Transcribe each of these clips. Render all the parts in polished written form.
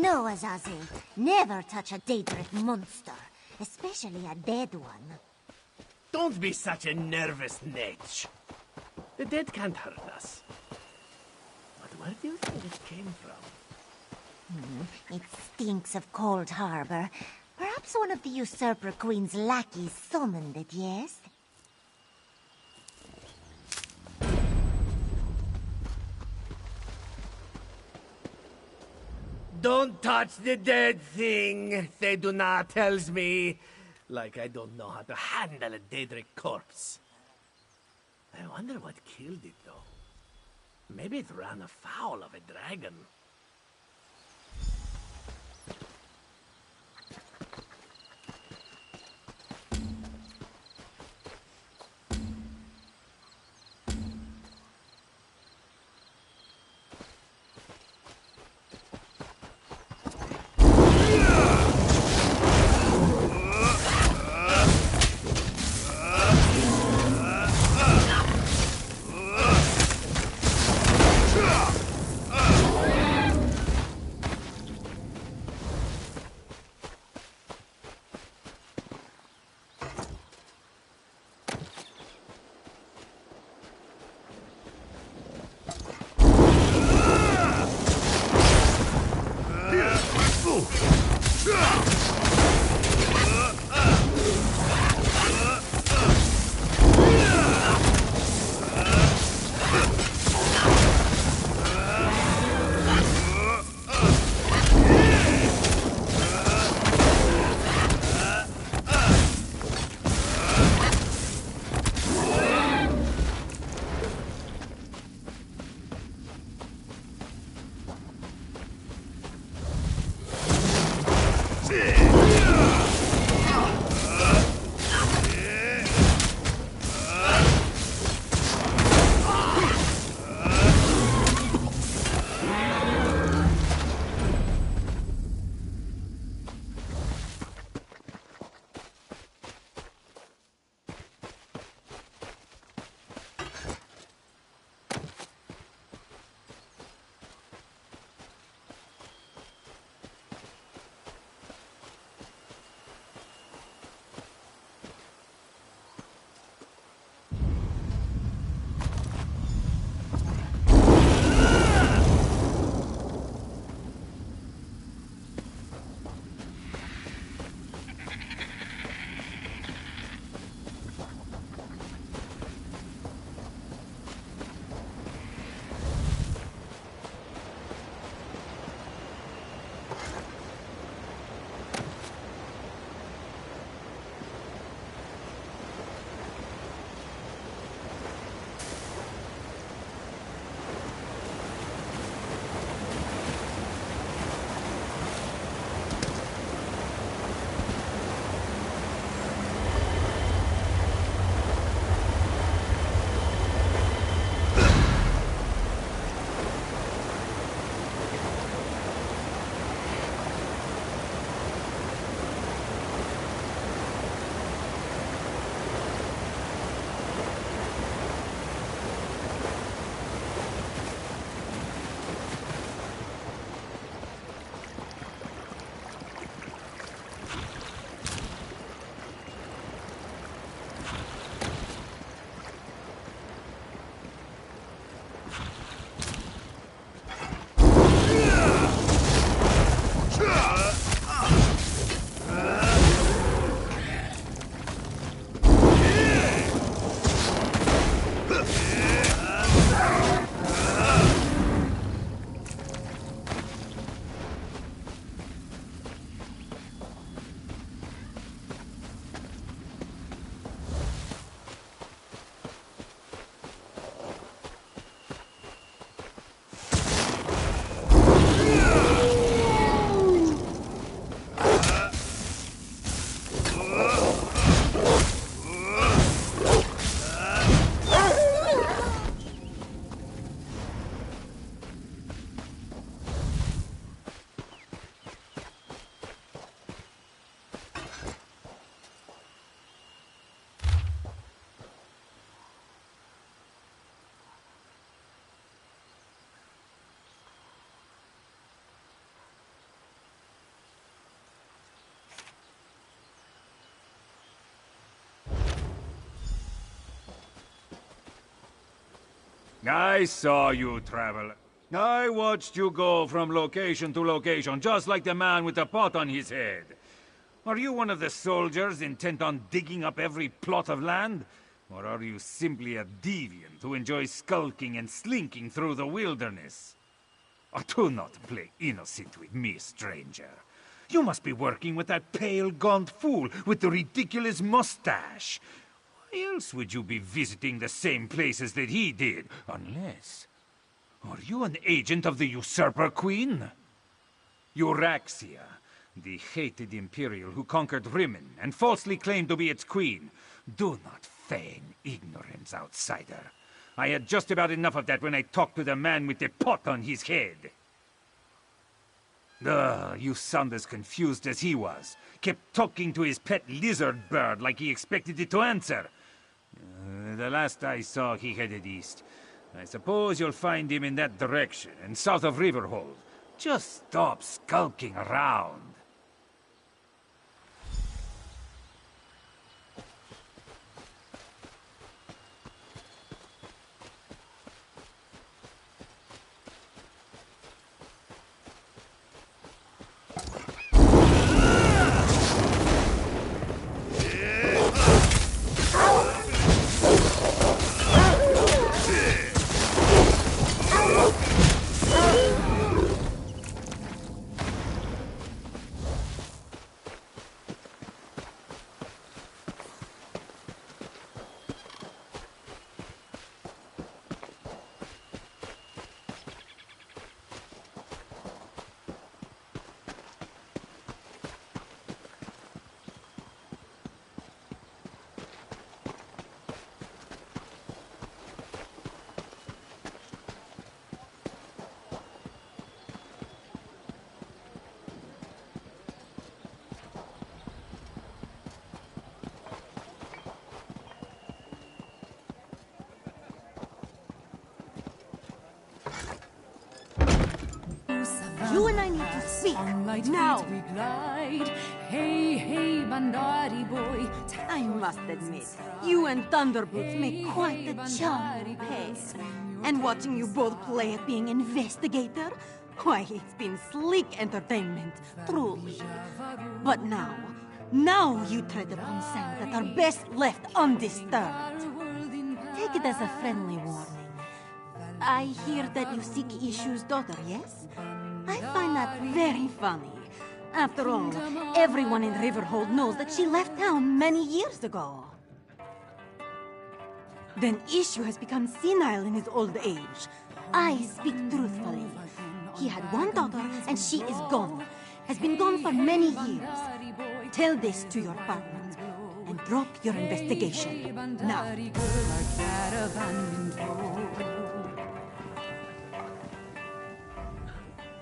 No, Azazi. Never touch a Daedric monster, especially a dead one. Don't be such a nervous netch. The dead can't hurt us. But where do you think it came from? It stinks of Cold Harbor. Perhaps one of the Usurper Queen's lackeys summoned it, yes? Don't touch the dead thing, Theduna tells me. Like I don't know how to handle a Daedric corpse. I wonder what killed it, though. Maybe it ran afoul of a dragon. I saw you travel. I watched you go from location to location, just like the man with the pot on his head. Are you one of the soldiers intent on digging up every plot of land? Or are you simply a deviant who enjoys skulking and slinking through the wilderness? Oh, do not play innocent with me, stranger. You must be working with that pale, gaunt fool with the ridiculous mustache. Why else would you be visiting the same places that he did? Unless... Are you an agent of the Usurper Queen? Euraxia, the hated Imperial who conquered Rimmon and falsely claimed to be its queen. Do not feign ignorance, outsider. I had just about enough of that when I talked to the man with the pot on his head. You sound as confused as he was. Kept talking to his pet lizard bird like he expected it to answer. The last I saw, he headed east. I suppose you'll find him in that direction, and south of Riverhold. Just stop skulking around. You and I need to speak now. Hey, hey, Bandari boy. I must admit, you and Thunderboots make quite the charming pair. And watching you both play at being investigator, why, it's been sleek entertainment, truly. But now you tread upon sands that are best left undisturbed. Take it as a friendly warning. I hear that you seek Ishu's daughter, yes? I find that very funny. After all, everyone in Riverhold knows that she left town many years ago. Then Ishu has become senile in his old age. I speak truthfully. He had one daughter and she is gone. Has been gone for many years. Tell this to your partner and drop your investigation now.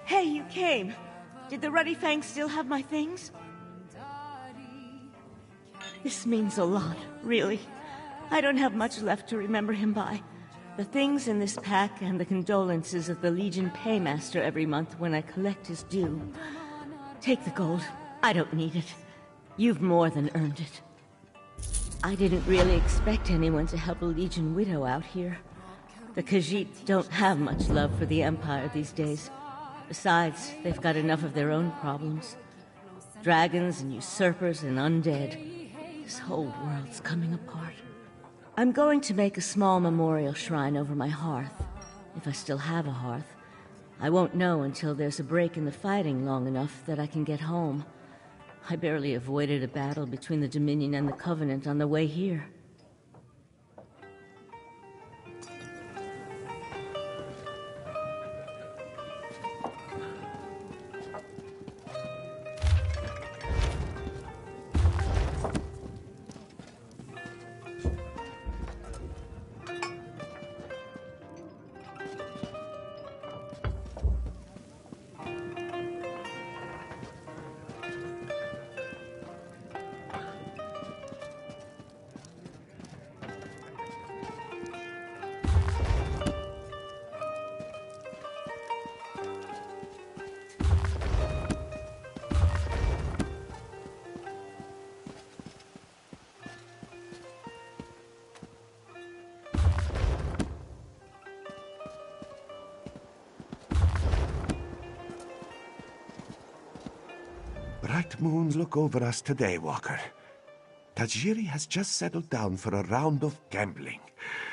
Hey, you came. Did the Ruddy Fang still have my things? This means a lot, really. I don't have much left to remember him by. The things in this pack and the condolences of the Legion paymaster every month when I collect his due. Take the gold. I don't need it. You've more than earned it. I didn't really expect anyone to help a Legion widow out here. The Khajiit don't have much love for the Empire these days. Besides, they've got enough of their own problems. Dragons and usurpers and undead. This whole world's coming apart. I'm going to make a small memorial shrine over my hearth. If I still have a hearth. I won't know until there's a break in the fighting long enough that I can get home. I barely avoided a battle between the Dominion and the Covenant on the way here. bright moon look over us today, Walker. Tajiri has just settled down for a round of gambling.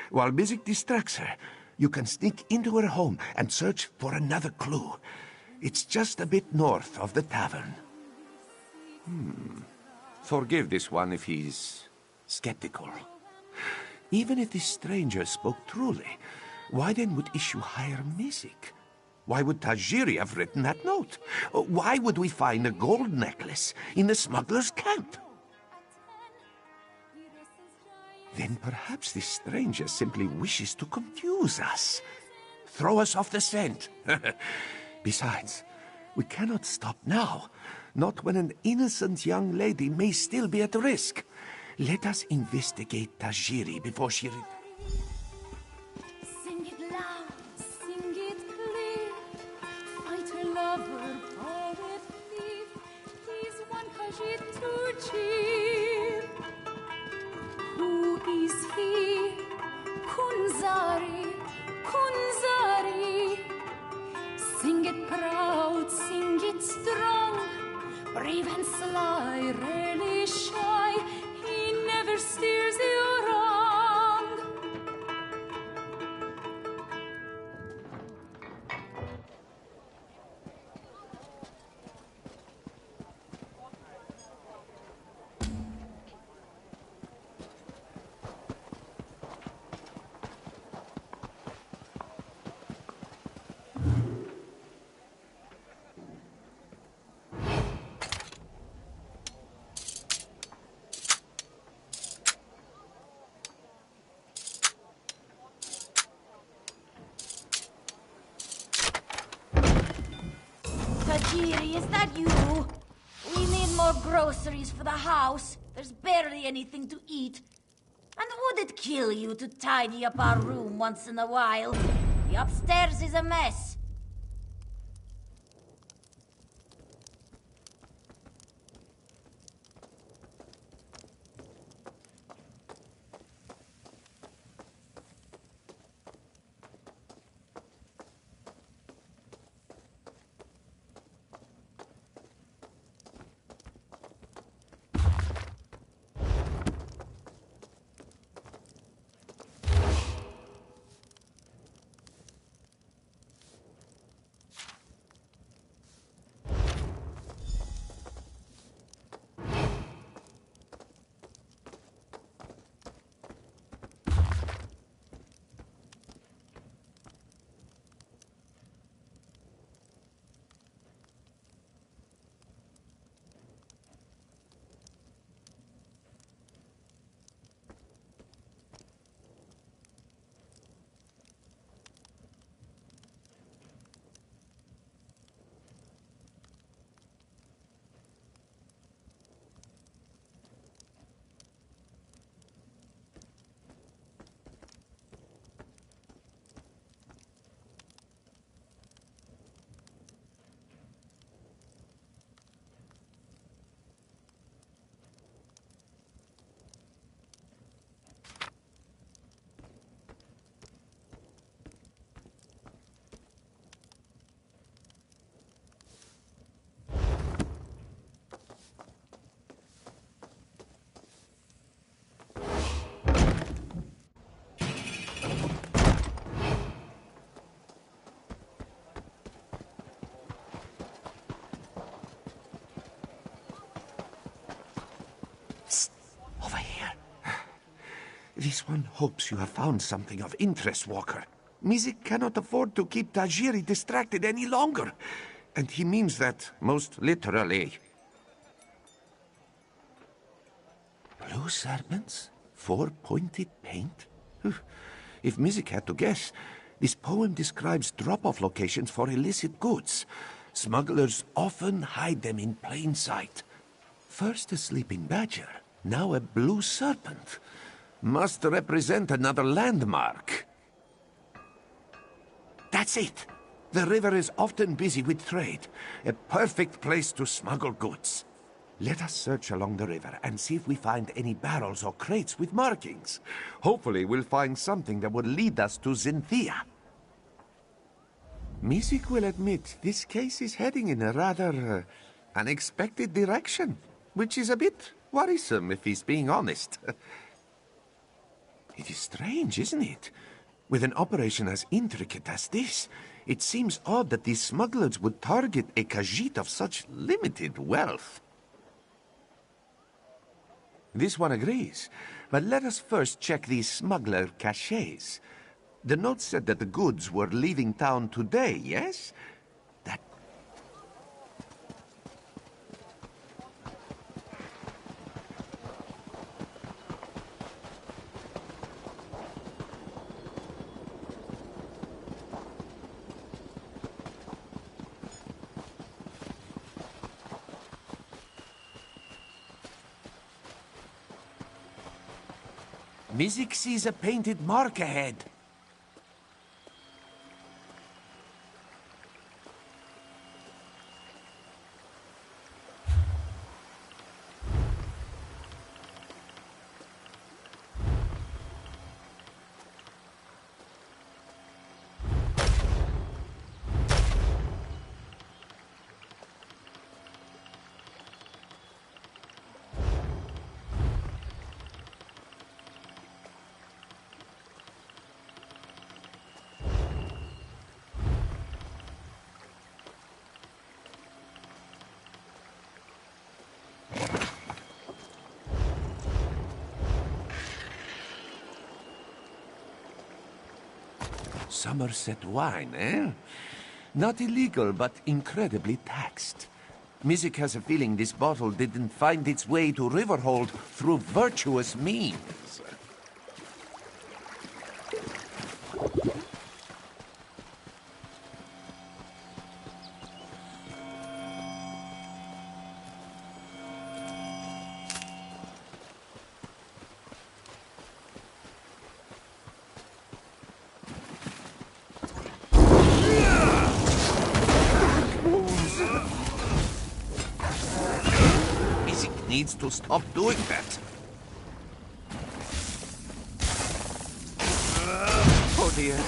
While music distracts her, you can sneak into her home and search for another clue. It's just a bit north of the tavern. Forgive this one if he's skeptical. Even if this stranger spoke truly, why then would Issue hire music? Why would Tajiri have written that note? Why would we find a gold necklace in the smuggler's camp? Then perhaps this stranger simply wishes to confuse us. Throw us off the scent. Besides, we cannot stop now. Not when an innocent young lady may still be at risk. Let us investigate Tajiri before she... Sing it loud, sing it clear. Fighter, lover, poet, thief. He's one Khajiit to cheer. Who is he? Kunzari, Kunzari. Sing it proud, sing it strong. Brave and sly, rarely shy. He never steers you wrong. Tajiri, is that you? We need more groceries for the house. There's barely anything to eat. And would it kill you to tidy up our room once in a while? The upstairs is a mess. This one hopes you have found something of interest, Walker. Mizik cannot afford to keep Tajiri distracted any longer. And he means that most literally. Blue serpents? 4-pointed paint? If Mizik had to guess, this poem describes drop-off locations for illicit goods. Smugglers often hide them in plain sight. First a sleeping badger, now a blue serpent. Must represent another landmark. That's it. The river is often busy with trade. A perfect place to smuggle goods. Let us search along the river and see if we find any barrels or crates with markings. Hopefully we'll find something that will lead us to Zinthia. Mizik will admit this case is heading in a rather unexpected direction, which is a bit worrisome if he's being honest. It is strange, isn't it? With an operation as intricate as this, it seems odd that these smugglers would target a Khajiit of such limited wealth. This one agrees, but let us first check these smuggler cachets. The note said that the goods were leaving town today, yes? That... Mizik sees a painted mark ahead. Somerset wine, eh? Not illegal, but incredibly taxed. Mizik has a feeling this bottle didn't find its way to Riverhold through virtuous means. Needs to stop doing that. Oh dear.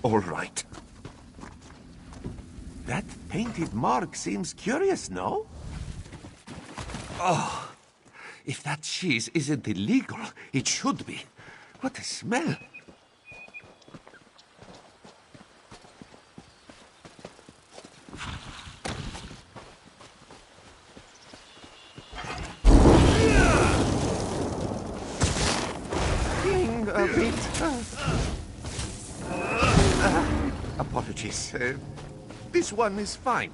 All right. That painted mark seems curious, no? Oh, if that cheese isn't illegal, it should be. What a smell. A bit. Apologies. This one is fine.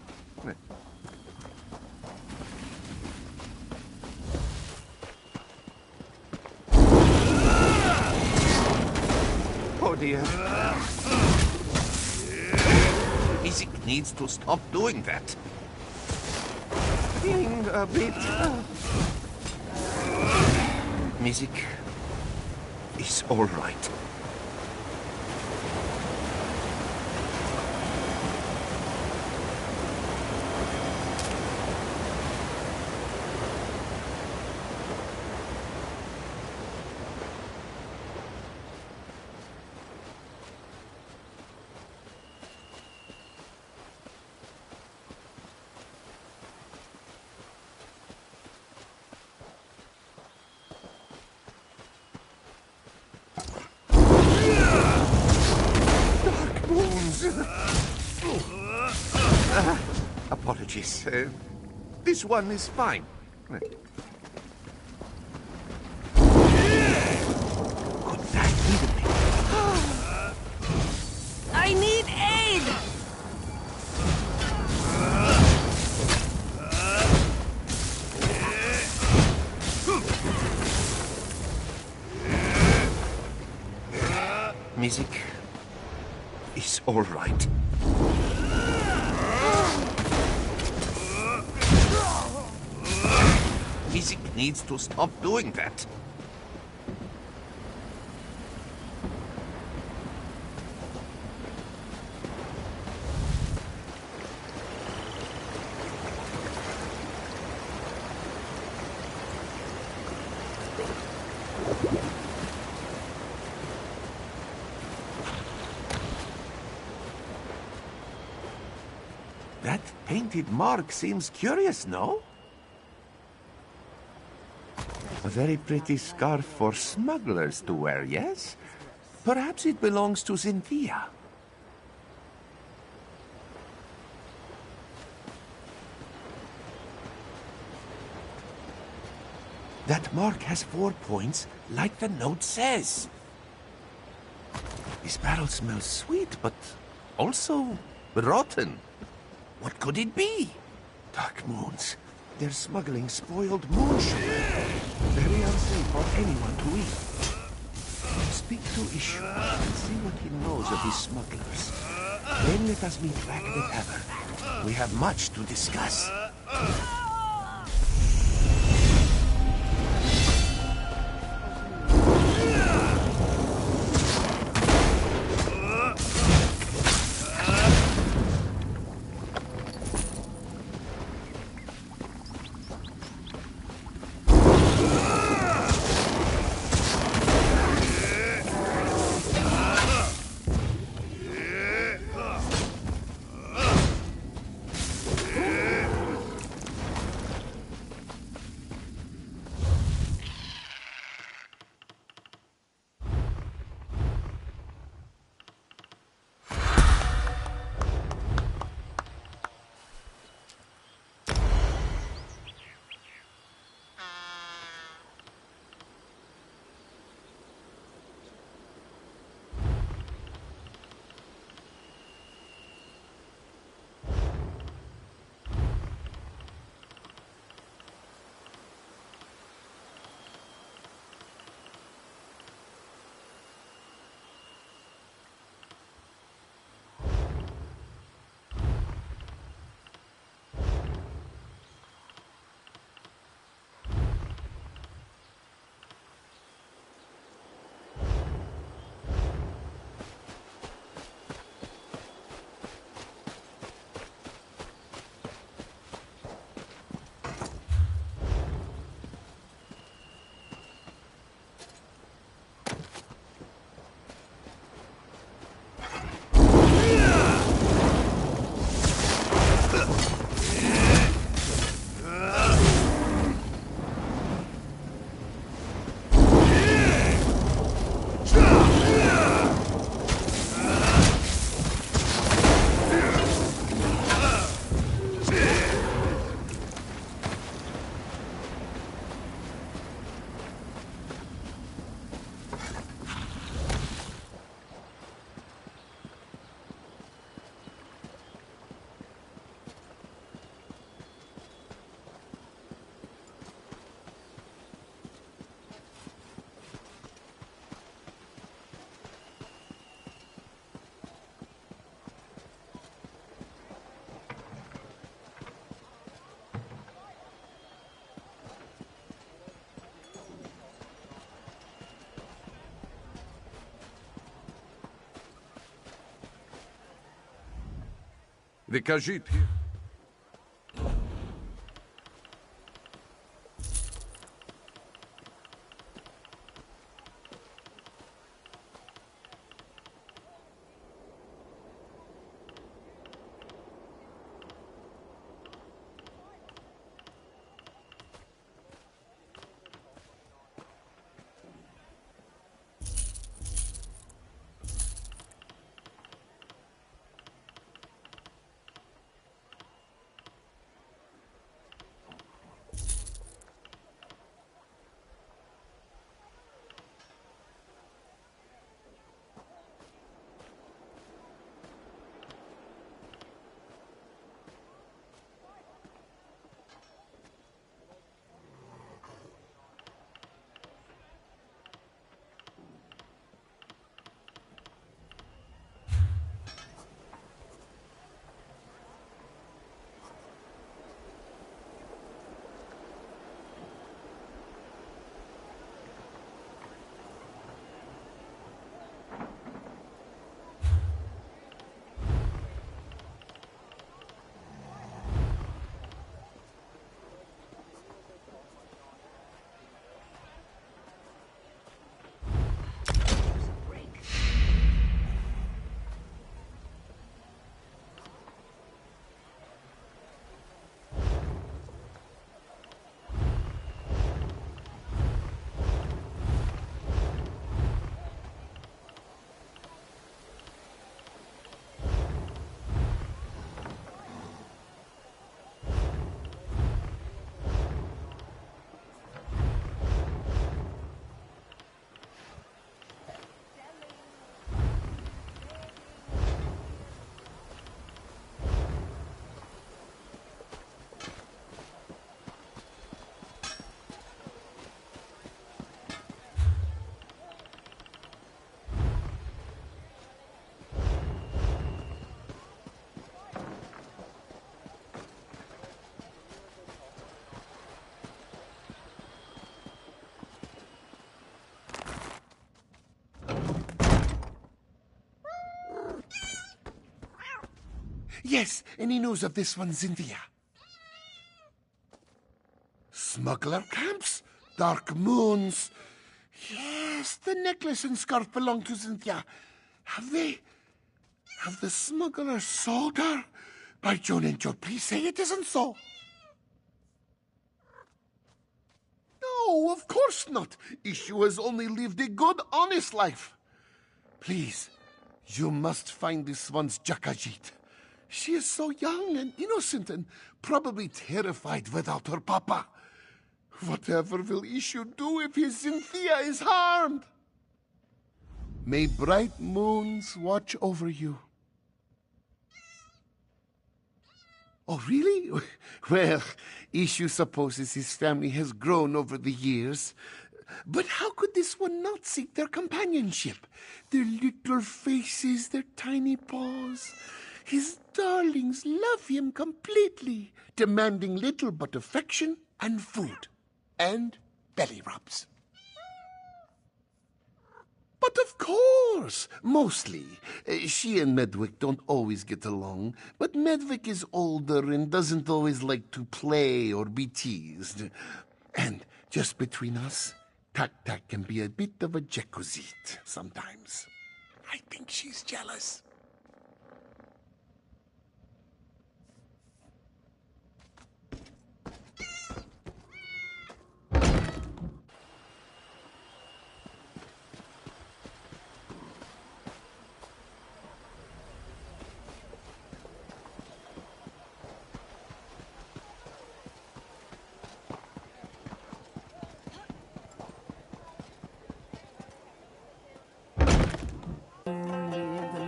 Oh dear. Mizik needs to stop doing that. Being a bit... Mizik is all right. Apologies. This one is fine. Could that even be? I need aid! music is all right. Music needs to stop doing that. That painted mark seems curious, no? A very pretty scarf for smugglers to wear, yes? Perhaps it belongs to Cynthia. That mark has 4 points, like the note says. This barrel smells sweet, but also rotten. What could it be? Dark moons. They're smuggling spoiled moon sugar. Very unsafe for anyone to eat. Speak to Ishu and see what he knows of his smugglers. Then let us meet back at the tavern. We have much to discuss. The Khajiit here. Yes, any news of this one, Cynthia? Smuggler camps? Dark moons? Yes, the necklace and scarf belong to Cynthia. Have the smugglers sold her? By Joan and Joe, please say it isn't so. No, of course not. Issue has only lived a good, honest life. Please, you must find this one's Jakajit. She is so young and innocent and probably terrified without her papa. Whatever will Issue do if his Cynthia is harmed? May bright moons watch over you. Oh, really? Well, Issue supposes his family has grown over the years. But how could this one not seek their companionship? Their little faces, their tiny paws. His darlings love him completely, demanding little but affection and food. And belly rubs. But of course, mostly. She and Medwick don't always get along, but Medwick is older and doesn't always like to play or be teased. And just between us, Tak-Tak can be a bit of a Jekozit sometimes. I think she's jealous.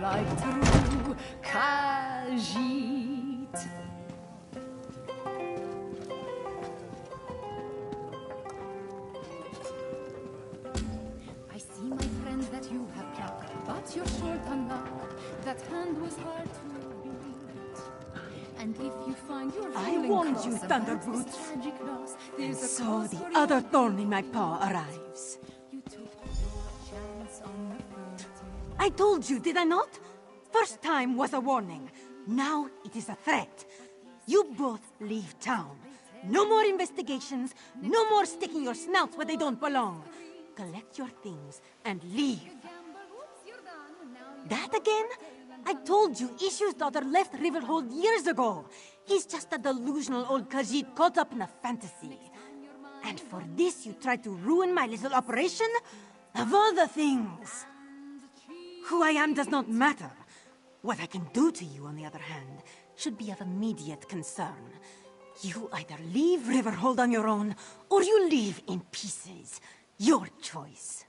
Like true Khajiit. I see, my friend, that you have pluck, but you're short on luck. That hand was hard to beat. And if you find your I warned you, Thunderboots. And so the other thorn in my paw arrives. I told you, did I not? First time was a warning. Now it is a threat. You both leave town. No more investigations. No more sticking your snouts where they don't belong. Collect your things and leave. That again? I told you Issue's daughter left Riverhold years ago. He's just a delusional old Khajiit caught up in a fantasy. And for this you tried to ruin my little operation? Of all the things... Who I am does not matter. What I can do to you, on the other hand, should be of immediate concern. You either leave Riverhold on your own, or you leave in pieces. Your choice.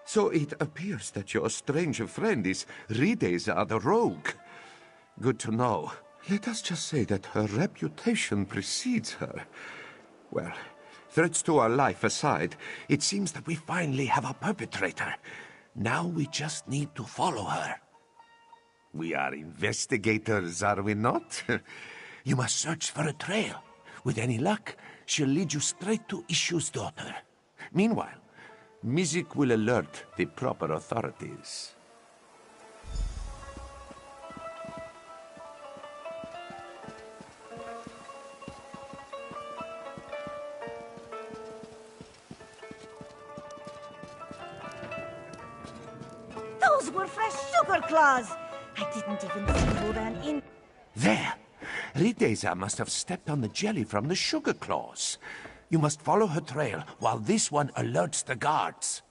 So it appears that your strange friend is Rideza the rogue. Good to know. Let us just say that her reputation precedes her. Well... threats to our life aside, it seems that we finally have a perpetrator. Now we just need to follow her. We are investigators, are we not? You must search for a trail. With any luck, she'll lead you straight to Issue's daughter. Meanwhile, Mizik will alert the proper authorities. Those were fresh sugar claws! I didn't even see who ran in. There! Rideza must have stepped on the jelly from the sugar claws. You must follow her trail while this one alerts the guards.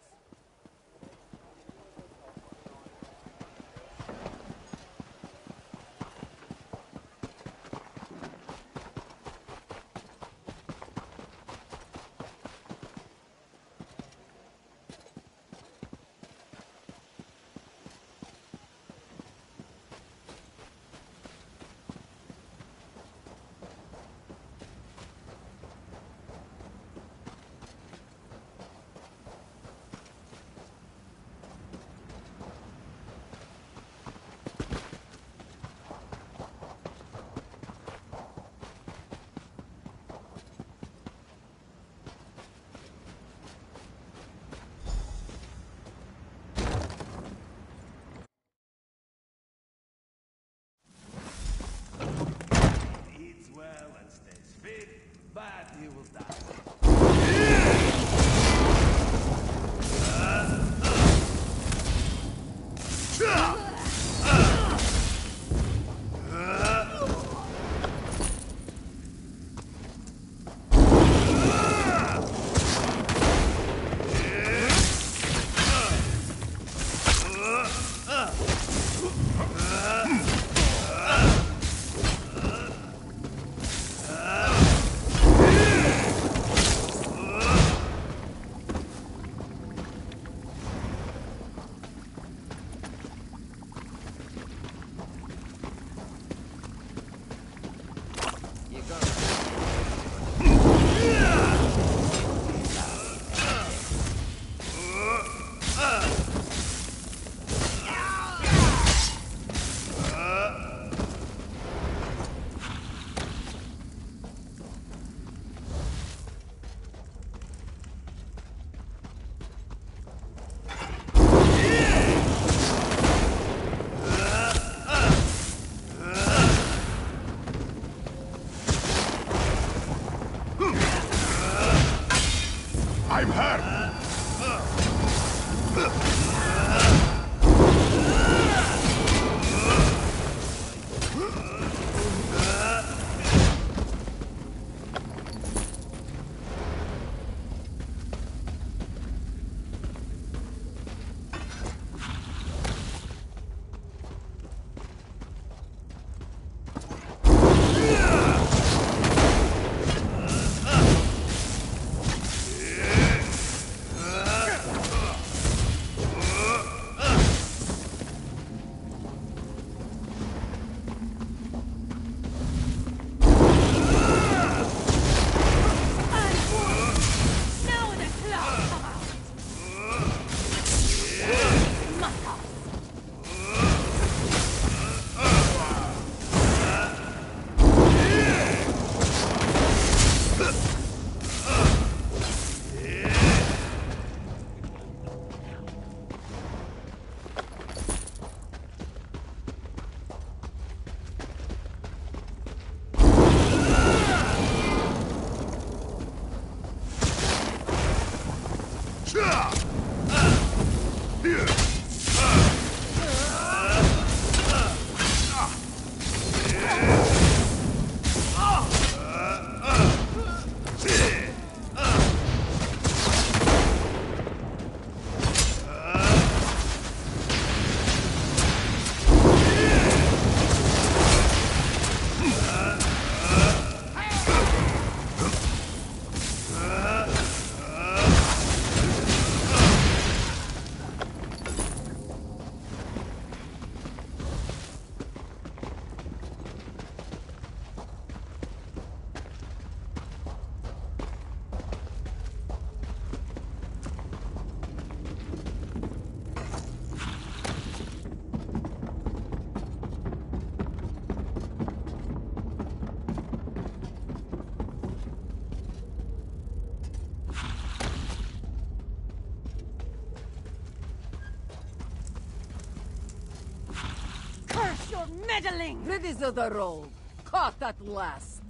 meddling! Riddies of the road. Caught at last.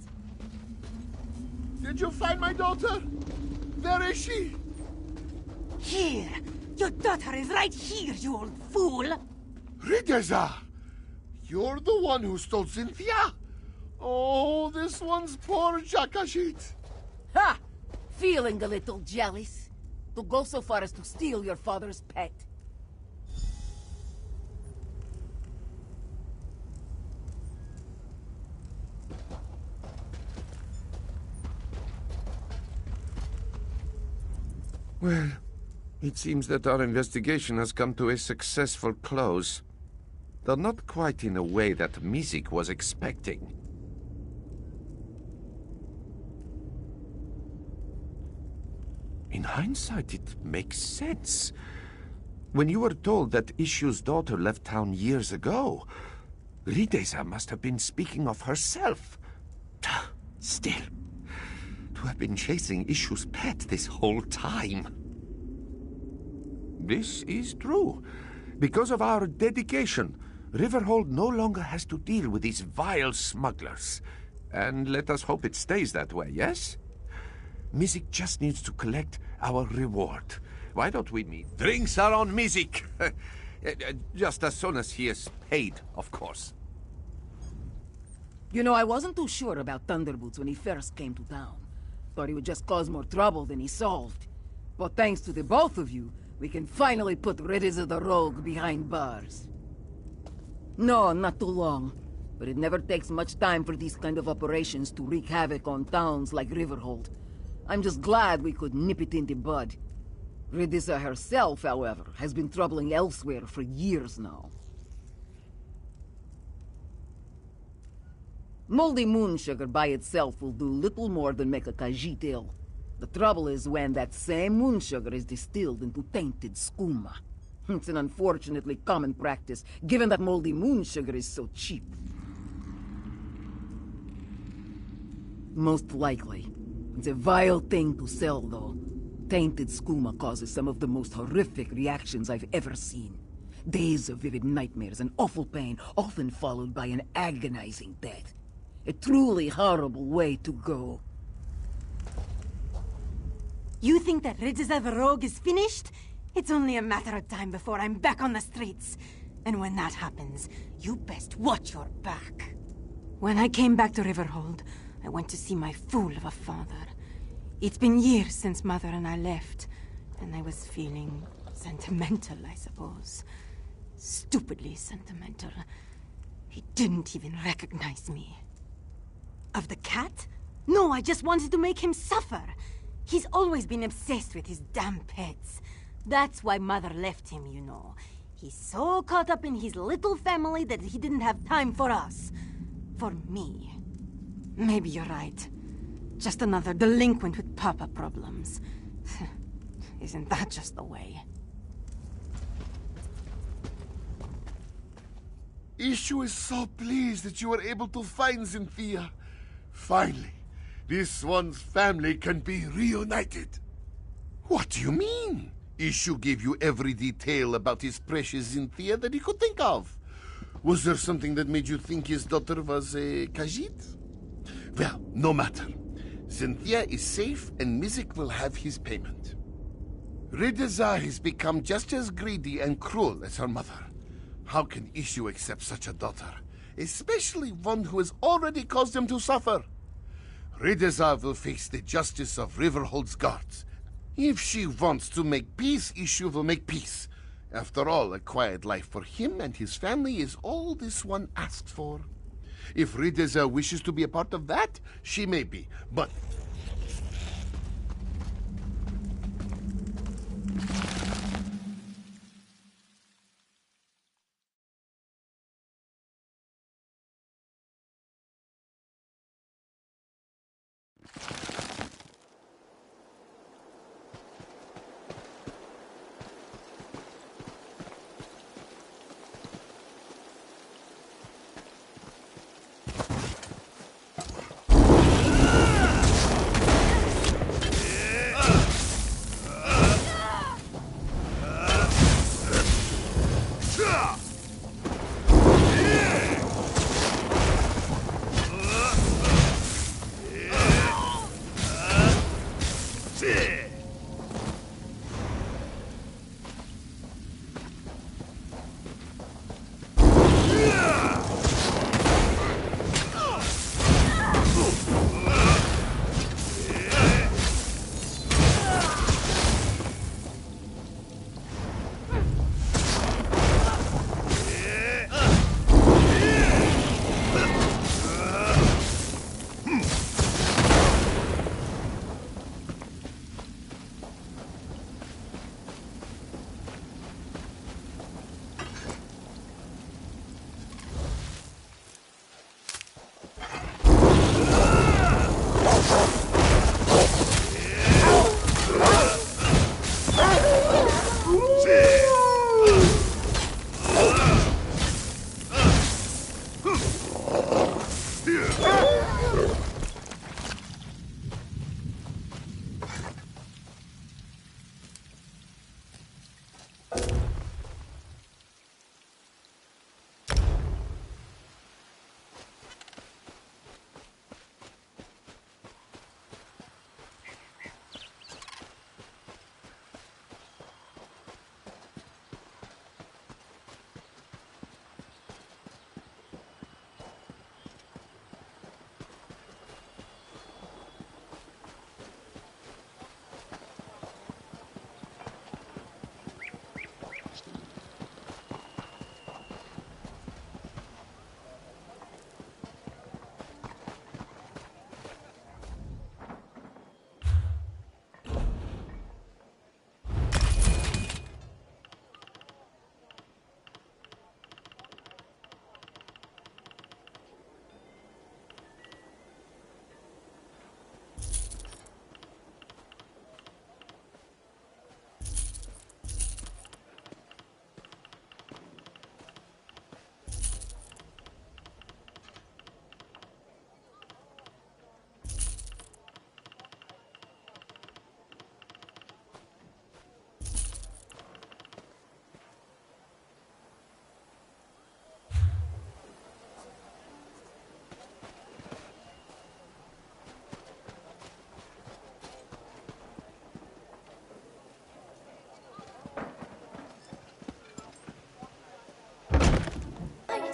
Did you find my daughter? Where is she? Here! Your daughter is right here, you old fool! Rideza! You're the one who stole Cynthia? Oh, this one's poor Jakashit. Ha! Feeling a little jealous? To go so far as to steal your father's pet? Well, it seems that our investigation has come to a successful close. Though not quite in a way that Mizik was expecting. In hindsight, it makes sense. When you were told that Ishu's daughter left town years ago, Rideza must have been speaking of herself. Still, to have been chasing Ishu's pet this whole time. This is true. Because of our dedication, Riverhold no longer has to deal with these vile smugglers. And let us hope it stays that way, yes? Mizik just needs to collect our reward. Why don't we meet? Drinks are on Mizik! Just as soon as he is paid, of course. You know, I wasn't too sure about Thunderboots when he first came to town. Thought he would just cause more trouble than he solved. But thanks to the both of you, we can finally put Riddiza the Rogue behind bars. No, not too long. But it never takes much time for these kind of operations to wreak havoc on towns like Riverhold. I'm just glad we could nip it in the bud. Riddiza herself, however, has been troubling elsewhere for years now. Moldy moon sugar by itself will do little more than make a Khajiit ill. The trouble is when that same moon sugar is distilled into tainted skooma. It's an unfortunately common practice, given that moldy moon sugar is so cheap. Most likely. It's a vile thing to sell, though. Tainted skooma causes some of the most horrific reactions I've ever seen. Days of vivid nightmares and awful pain, often followed by an agonizing death. A truly horrible way to go. You think that Riddiza the Rogue is finished? It's only a matter of time before I'm back on the streets. And when that happens, you best watch your back. When I came back to Riverhold, I went to see my fool of a father. It's been years since Mother and I left, and I was feeling sentimental, I suppose. Stupidly sentimental. He didn't even recognize me. Of the cat? No, I just wanted to make him suffer. He's always been obsessed with his damn pets. That's why Mother left him, you know. He's so caught up in his little family that he didn't have time for us. For me. Maybe you're right. Just another delinquent with papa problems. Isn't that just the way? Ishu is so pleased that you were able to find Cynthia. Finally, this one's family can be reunited. What do you mean? Ishu gave you every detail about his precious Cynthia that he could think of. Was there something that made you think his daughter was a Khajiit? Well, no matter. Cynthia is safe and Mizik will have his payment. Riddiza has become just as greedy and cruel as her mother. How can Ishu accept such a daughter? Especially one who has already caused him to suffer. Riddiza will face the justice of Riverhold's guards. If she wants to make peace, Ishu will make peace. After all, a quiet life for him and his family is all this one asks for. If Riddiza wishes to be a part of that, she may be, but...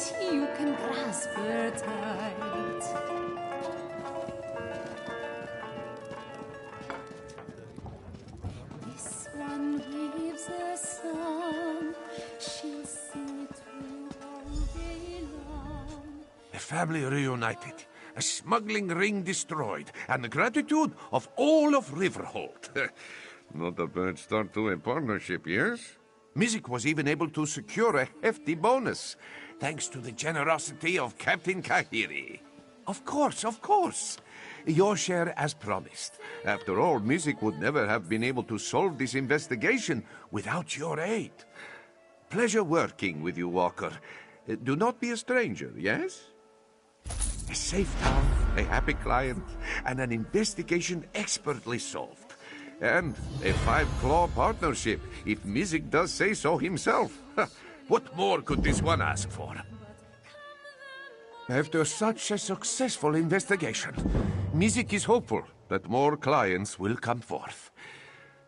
tight, you can grasp her tight. This one weaves a song, she'll sing it through all day long. A family reunited, a smuggling ring destroyed, and the gratitude of all of Riverhold. Not a bad start to a partnership, yes? Mizik was even able to secure a hefty bonus, thanks to the generosity of Captain Kahiri. Of course, of course. Your share as promised. After all, Mizik would never have been able to solve this investigation without your aid. Pleasure working with you, Walker. Do not be a stranger, yes? A safe town, a happy client, and an investigation expertly solved. And a five-claw partnership, if Mizik does say so himself. What more could this one ask for? After such a successful investigation, Mizik is hopeful that more clients will come forth.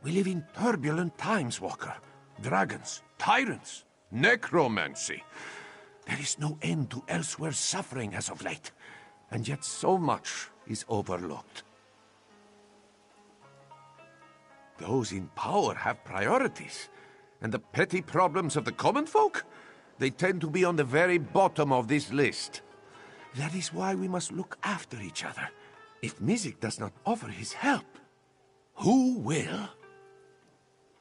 We live in turbulent times, Walker. Dragons, tyrants, necromancy. There is no end to Elsewhere's suffering as of late, and yet so much is overlooked. Those in power have priorities, and the petty problems of the common folk, they tend to be on the very bottom of this list. That is why we must look after each other. If Mizik does not offer his help, who will?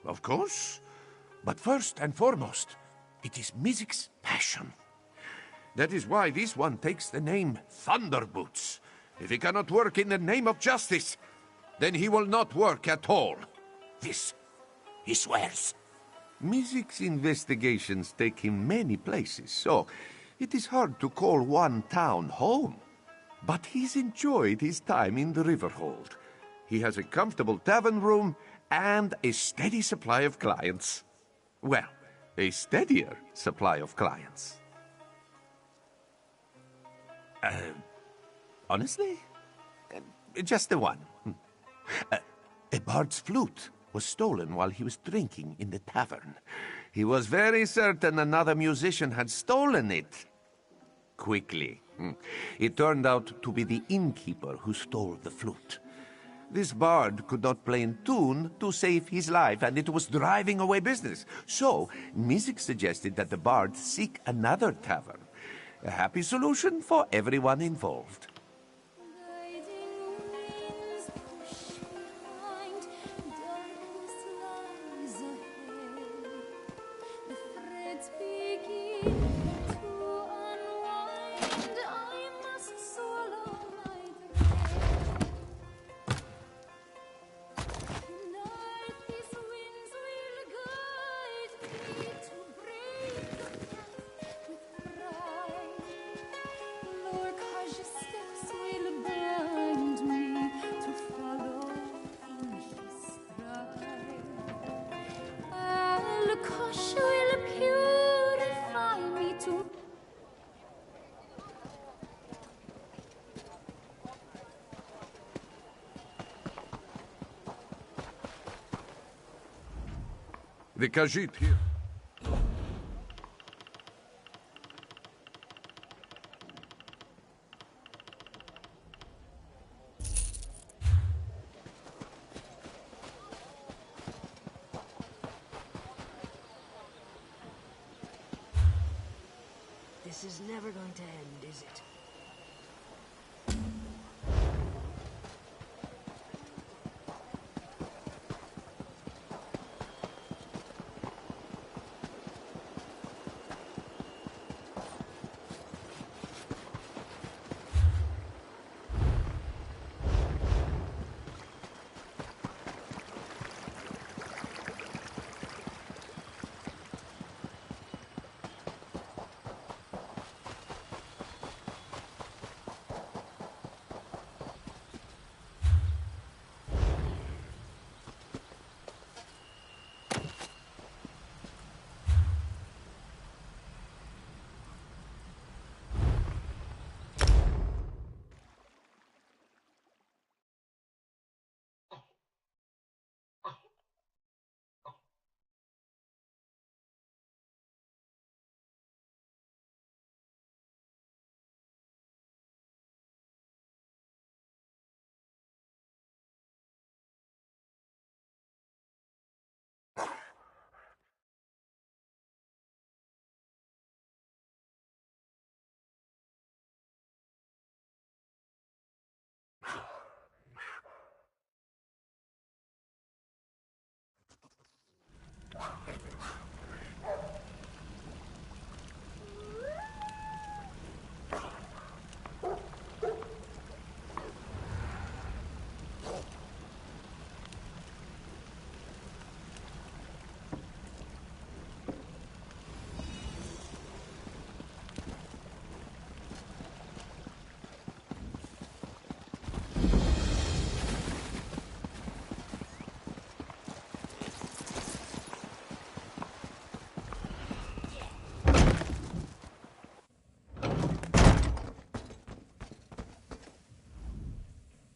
Of course, but first and foremost, it is Mizik's passion. That is why this one takes the name Thunderboots. If he cannot work in the name of justice, then he will not work at all. This, he swears. Mizik's investigations take him many places, so it is hard to call one town home. But he's enjoyed his time in the Riverhold. He has a comfortable tavern room and a steady supply of clients. Well, a steadier supply of clients. Honestly? Just the one. A bard's flute was stolen while he was drinking in the tavern. He was very certain another musician had stolen it. Quickly. It turned out to be the innkeeper who stole the flute. This bard could not play in tune to save his life, and it was driving away business. So, Mizik suggested that the bard seek another tavern. A happy solution for everyone involved. The Khajiit here. This is never going to end, is it?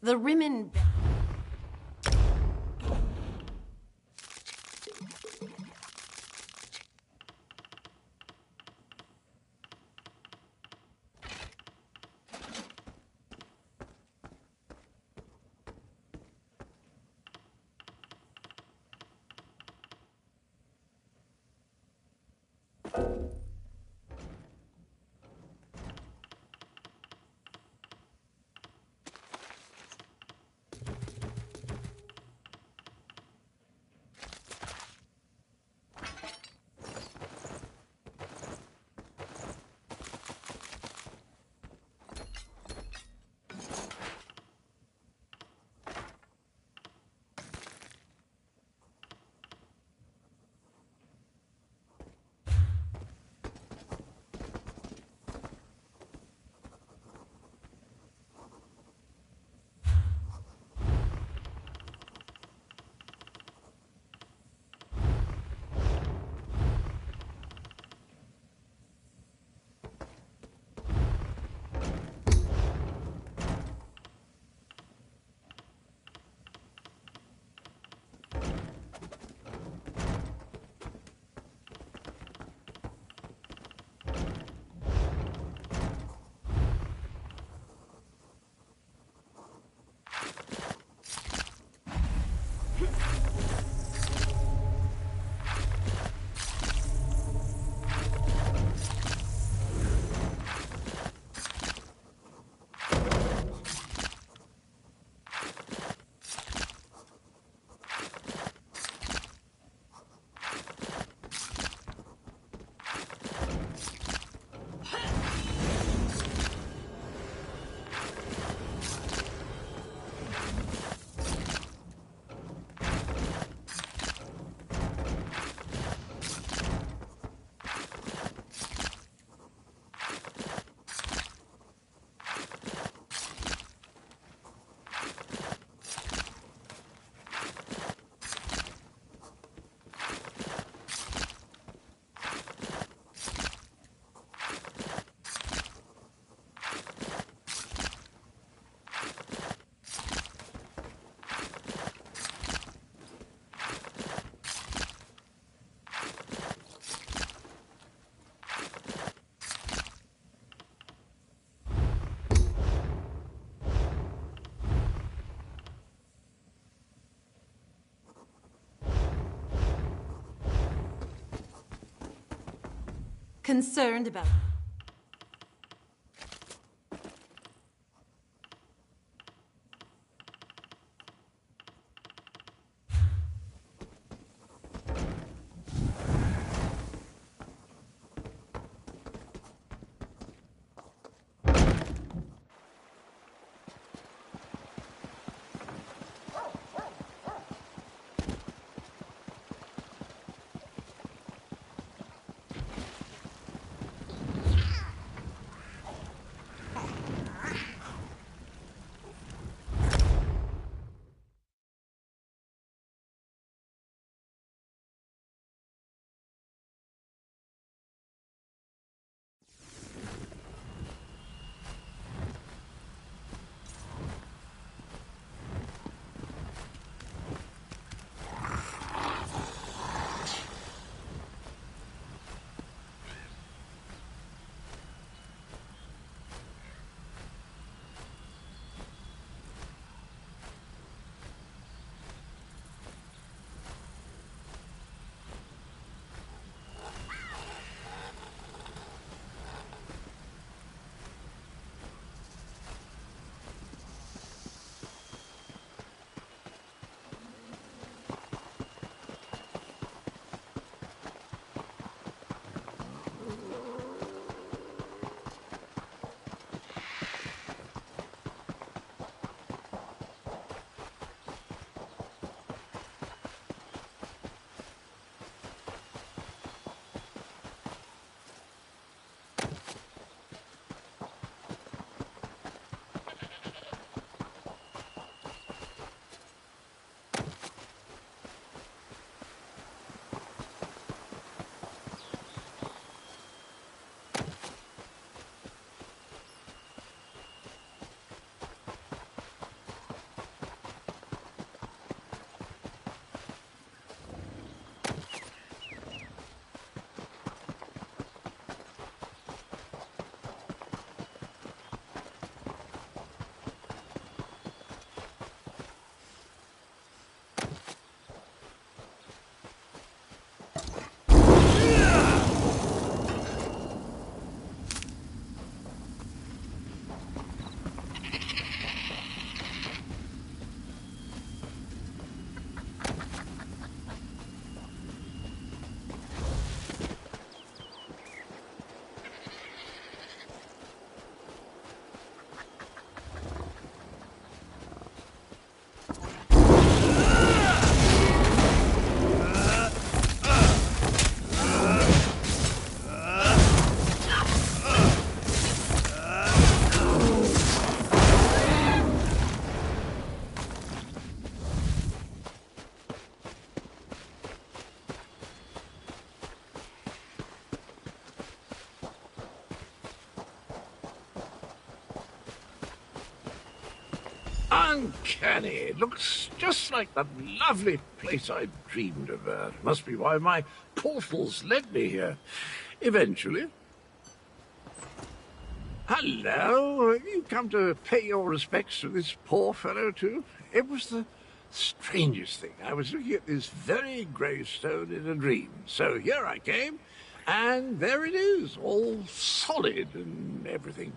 The Rimmen... Concerned about... Uncanny. It looks just like the lovely place I dreamed of. Must be why my portals led me here. Eventually. Hello. Have you come to pay your respects to this poor fellow, too? It was the strangest thing. I was looking at this very gravestone in a dream. So here I came, and there it is, all solid and everything.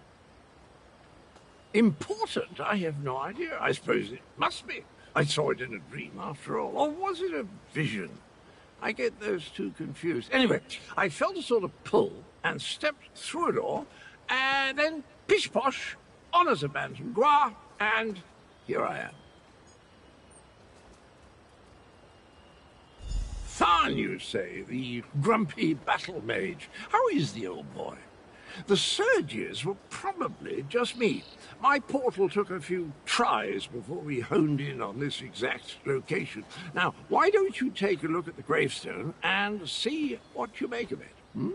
Important? I have no idea. I suppose it must be. I saw it in a dream after all. Or was it a vision? I get those two confused. Anyway, I felt a sort of pull and stepped through a door, and then pish-posh, on as a bantam gua, and here I am. Tharn, you say, the grumpy battle mage. How is the old boy? The surges were probably just me. My portal took a few tries before we honed in on this exact location. Now, why don't you take a look at the gravestone and see what you make of it, hmm?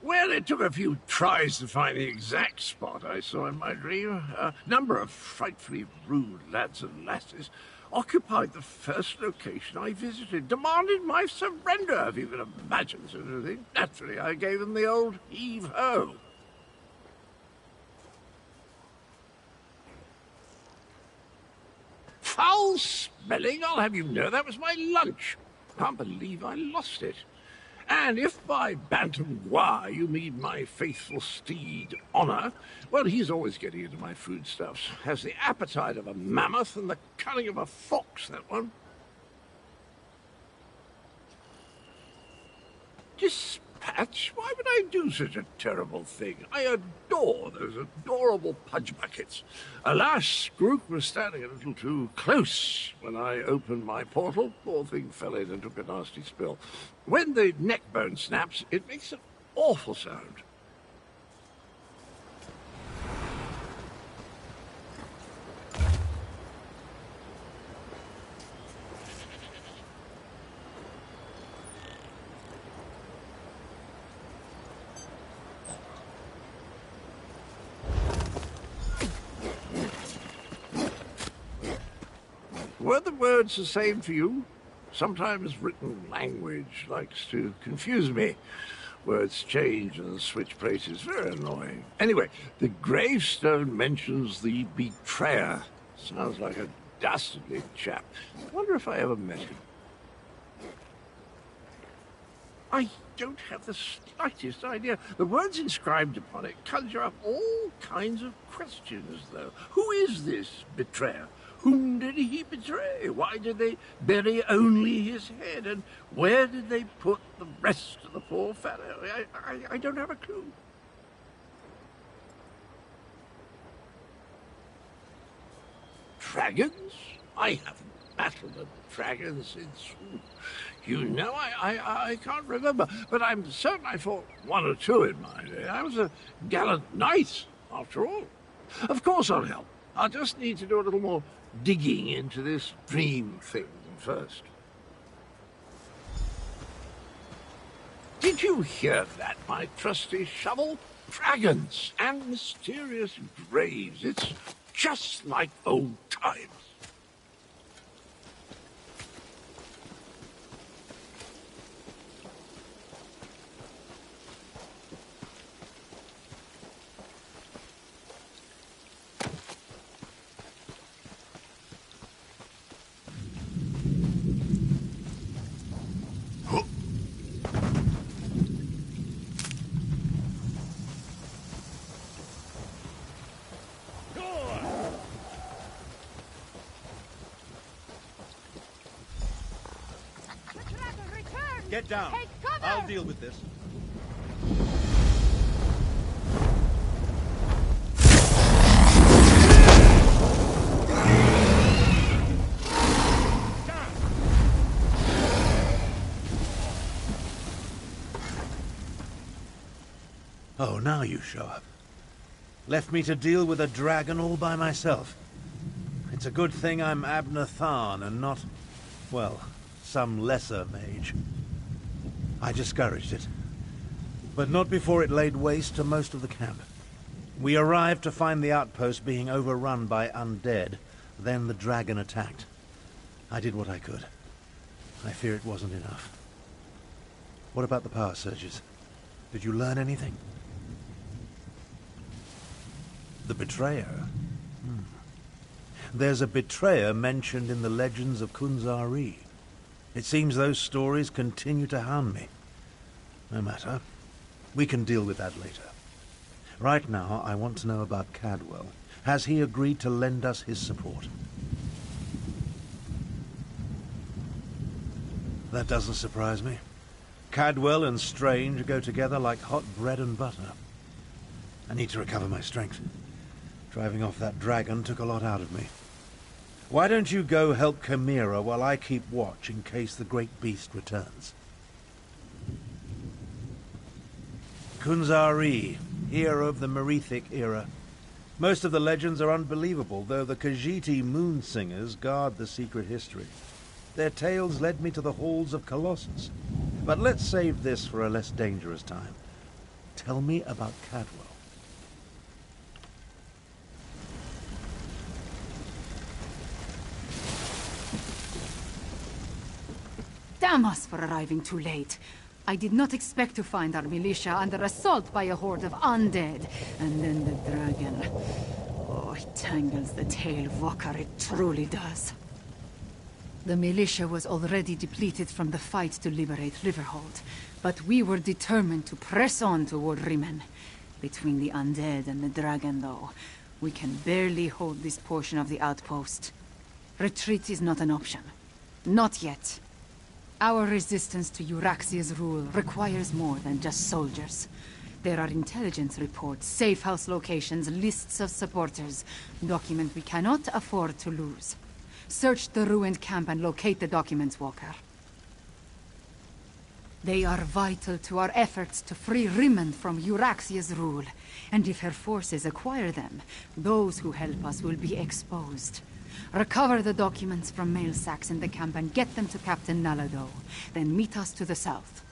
Well, it took a few tries to find the exact spot I saw in my dream. A number of frightfully rude lads and lasses occupied the first location I visited, demanded my surrender, if you can imagine such a thing. Naturally, I gave them the old heave-ho. Foul smelling, I'll have you know, that was my lunch. Can't believe I lost it. And if by bantam gua you mean my faithful steed, Honor, well, he's always getting into my foodstuffs. Has the appetite of a mammoth and the cunning of a fox, that one. Dispatch? Why would I do such a terrible thing? I adore those adorable pudge buckets. Alas, Grook was standing a little too close when I opened my portal. Poor thing fell in and took a nasty spill. When the neck bone snaps, it makes an awful sound. Were the words the same for you? Sometimes written language likes to confuse me. Words change and switch places. Very annoying. Anyway, the gravestone mentions the betrayer. Sounds like a dastardly chap. I wonder if I ever met him. I don't have the slightest idea. The words inscribed upon it conjure up all kinds of questions, though. Who is this betrayer? Whom did he betray? Why did they bury only his head? And where did they put the rest of the poor fellow? I don't have a clue. Dragons? I haven't battled a dragon since... You know, I can't remember, but I'm certain I fought one or two in my day. I was a gallant knight, after all. Of course I'll help. I'll just need to do a little more digging into this dream thing first. Did you hear that, my trusty shovel? Dragons and mysterious graves. It's just like old times. Get down. Take cover! I'll deal with this. Oh, now you show up. Left me to deal with a dragon all by myself. It's a good thing I'm Abner Tharn and not, well, some lesser mage. I discouraged it, but not before it laid waste to most of the camp. We arrived to find the outpost being overrun by undead. Then the dragon attacked. I did what I could. I fear it wasn't enough. What about the power surges? Did you learn anything? The betrayer? There's a betrayer mentioned in the legends of Kunzari. It seems those stories continue to hound me. No matter. We can deal with that later. Right now, I want to know about Cadwell. Has he agreed to lend us his support? That doesn't surprise me. Cadwell and Strange go together like hot bread and butter. I need to recover my strength. Driving off that dragon took a lot out of me. Why don't you go help Chimera while I keep watch in case the great beast returns? Kunzari, hero of the Merethic era. Most of the legends are unbelievable, though the Khajiiti moon singers guard the secret history. Their tales led me to the halls of Colossus. But let's save this for a less dangerous time. Tell me about Cadwell. Damn us for arriving too late. I did not expect to find our militia under assault by a horde of undead. And then the dragon. Oh, it tangles the tail, Vokar, it truly does. The militia was already depleted from the fight to liberate Riverhold, but we were determined to press on toward Rimen. Between the undead and the dragon, though, we can barely hold this portion of the outpost. Retreat is not an option. Not yet. Our resistance to Euraxia's rule requires more than just soldiers. There are intelligence reports, safe house locations, lists of supporters. Document we cannot afford to lose. Search the ruined camp and locate the documents, Walker. They are vital to our efforts to free Rimen from Euraxia's rule. And if her forces acquire them, those who help us will be exposed. Recover the documents from mail sacks in the camp and get them to Captain Nalado. Then meet us to the south.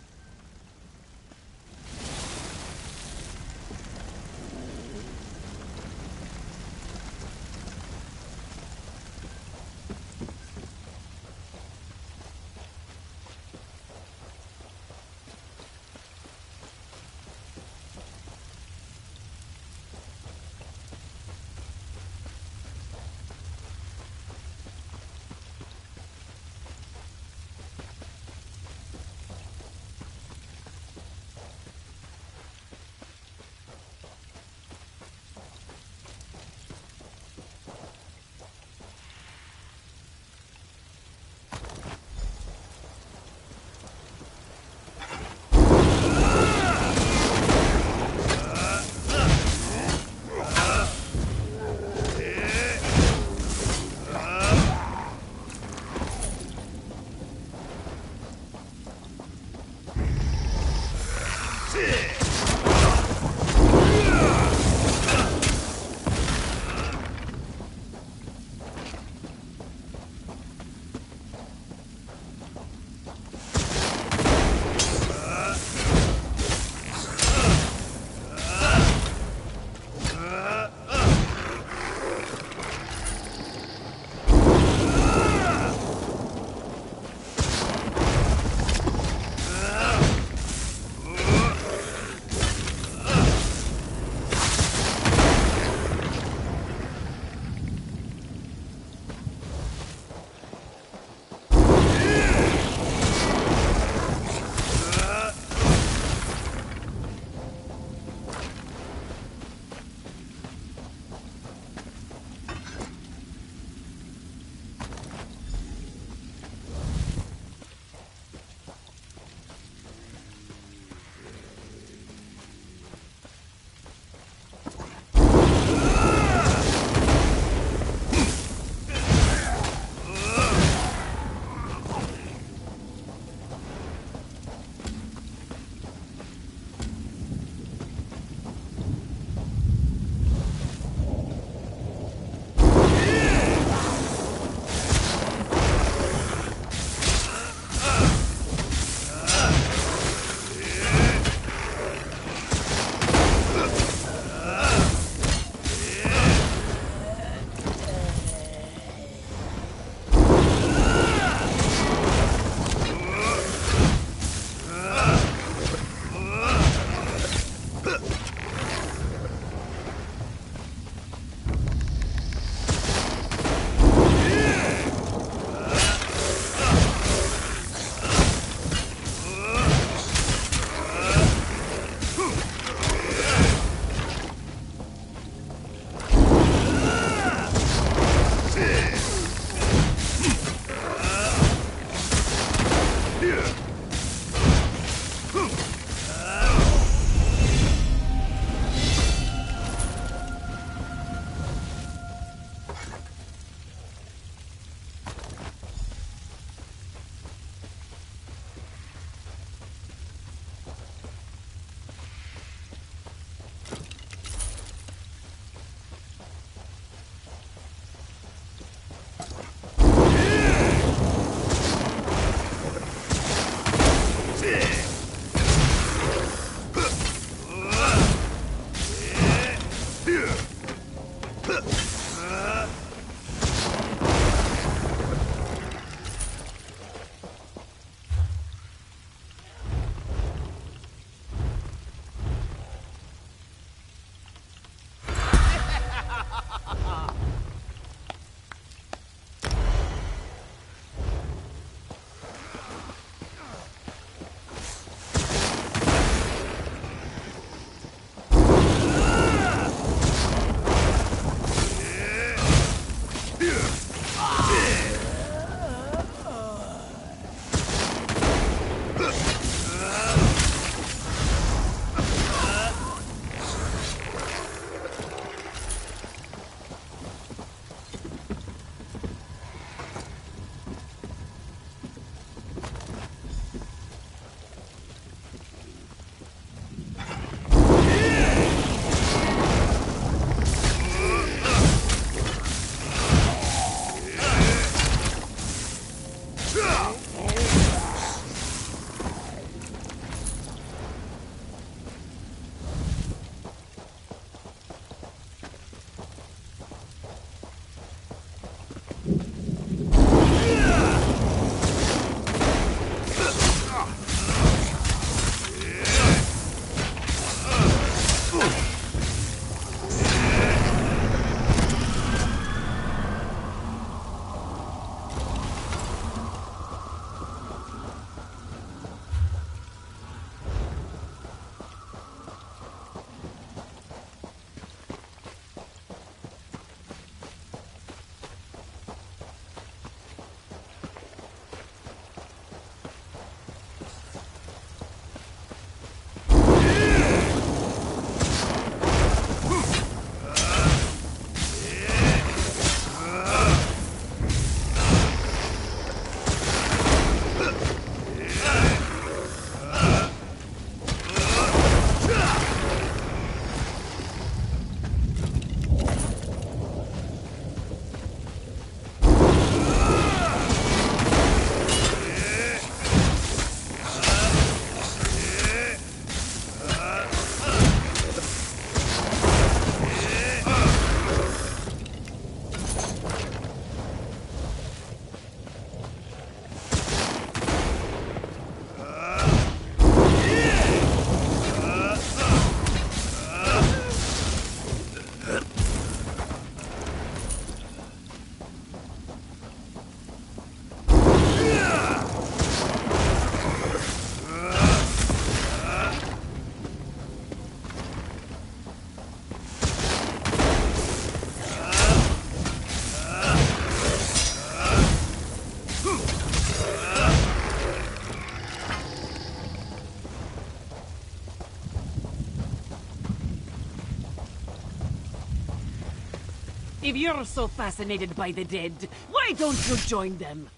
If you're so fascinated by the dead, why don't you join them?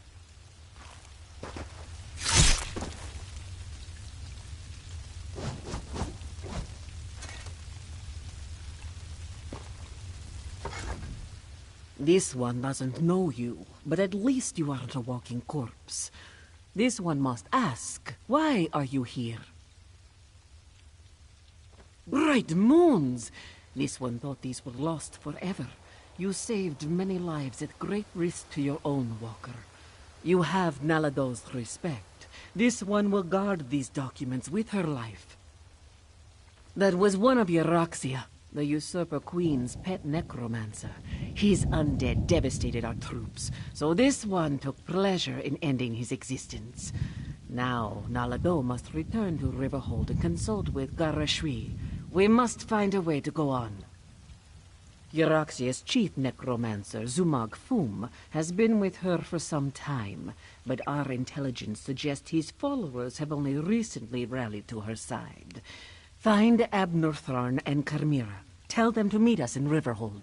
This one doesn't know you, but at least you aren't a walking corpse. This one must ask, why are you here? Bright moons! This one thought these were lost forever. You saved many lives at great risk to your own walker. You have Nalado's respect. This one will guard these documents with her life. That was one of Euryxia, the usurper queen's pet necromancer. His undead devastated our troops, so this one took pleasure in ending his existence. Now, Nalado must return to Riverhold and consult with Garashri. We must find a way to go on. Euryxia's chief necromancer, Zumag Fum, has been with her for some time, but our intelligence suggests his followers have only recently rallied to her side. Find Abnortharn and Carmira. Tell them to meet us in Riverhold.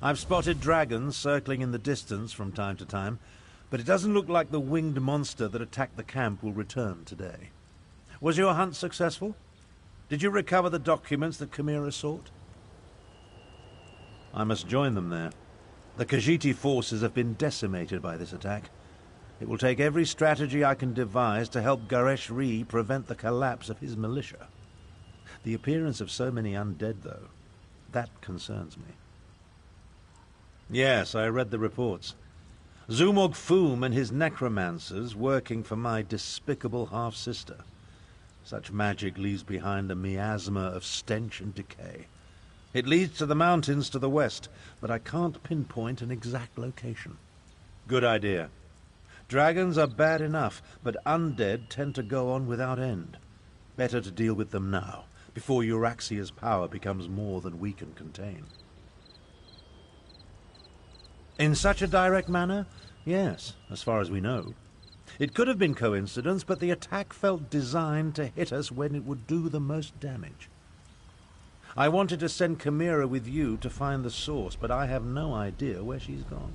I've spotted dragons circling in the distance from time to time, but it doesn't look like the winged monster that attacked the camp will return today. Was your hunt successful? Did you recover the documents that Chimera sought? I must join them there. The Khajiiti forces have been decimated by this attack. It will take every strategy I can devise to help Garesh-Ri prevent the collapse of his militia. The appearance of so many undead, though, that concerns me. Yes, I read the reports. Zumog Foom and his necromancers working for my despicable half-sister. Such magic leaves behind a miasma of stench and decay. It leads to the mountains to the west, but I can't pinpoint an exact location. Good idea. Dragons are bad enough, but undead tend to go on without end. Better to deal with them now, before Euryxia's power becomes more than we can contain. In such a direct manner? Yes, as far as we know. It could have been coincidence, but the attack felt designed to hit us when it would do the most damage. I wanted to send Chimera with you to find the source, but I have no idea where she's gone.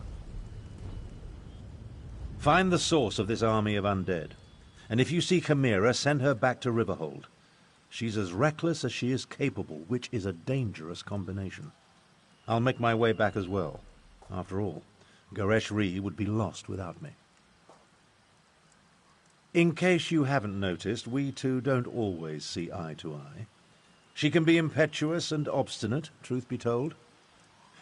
Find the source of this army of undead, and if you see Chimera, send her back to Riverhold. She's as reckless as she is capable, which is a dangerous combination. I'll make my way back as well. After all, Garesh-Ri would be lost without me. In case you haven't noticed, we two don't always see eye to eye. She can be impetuous and obstinate, truth be told.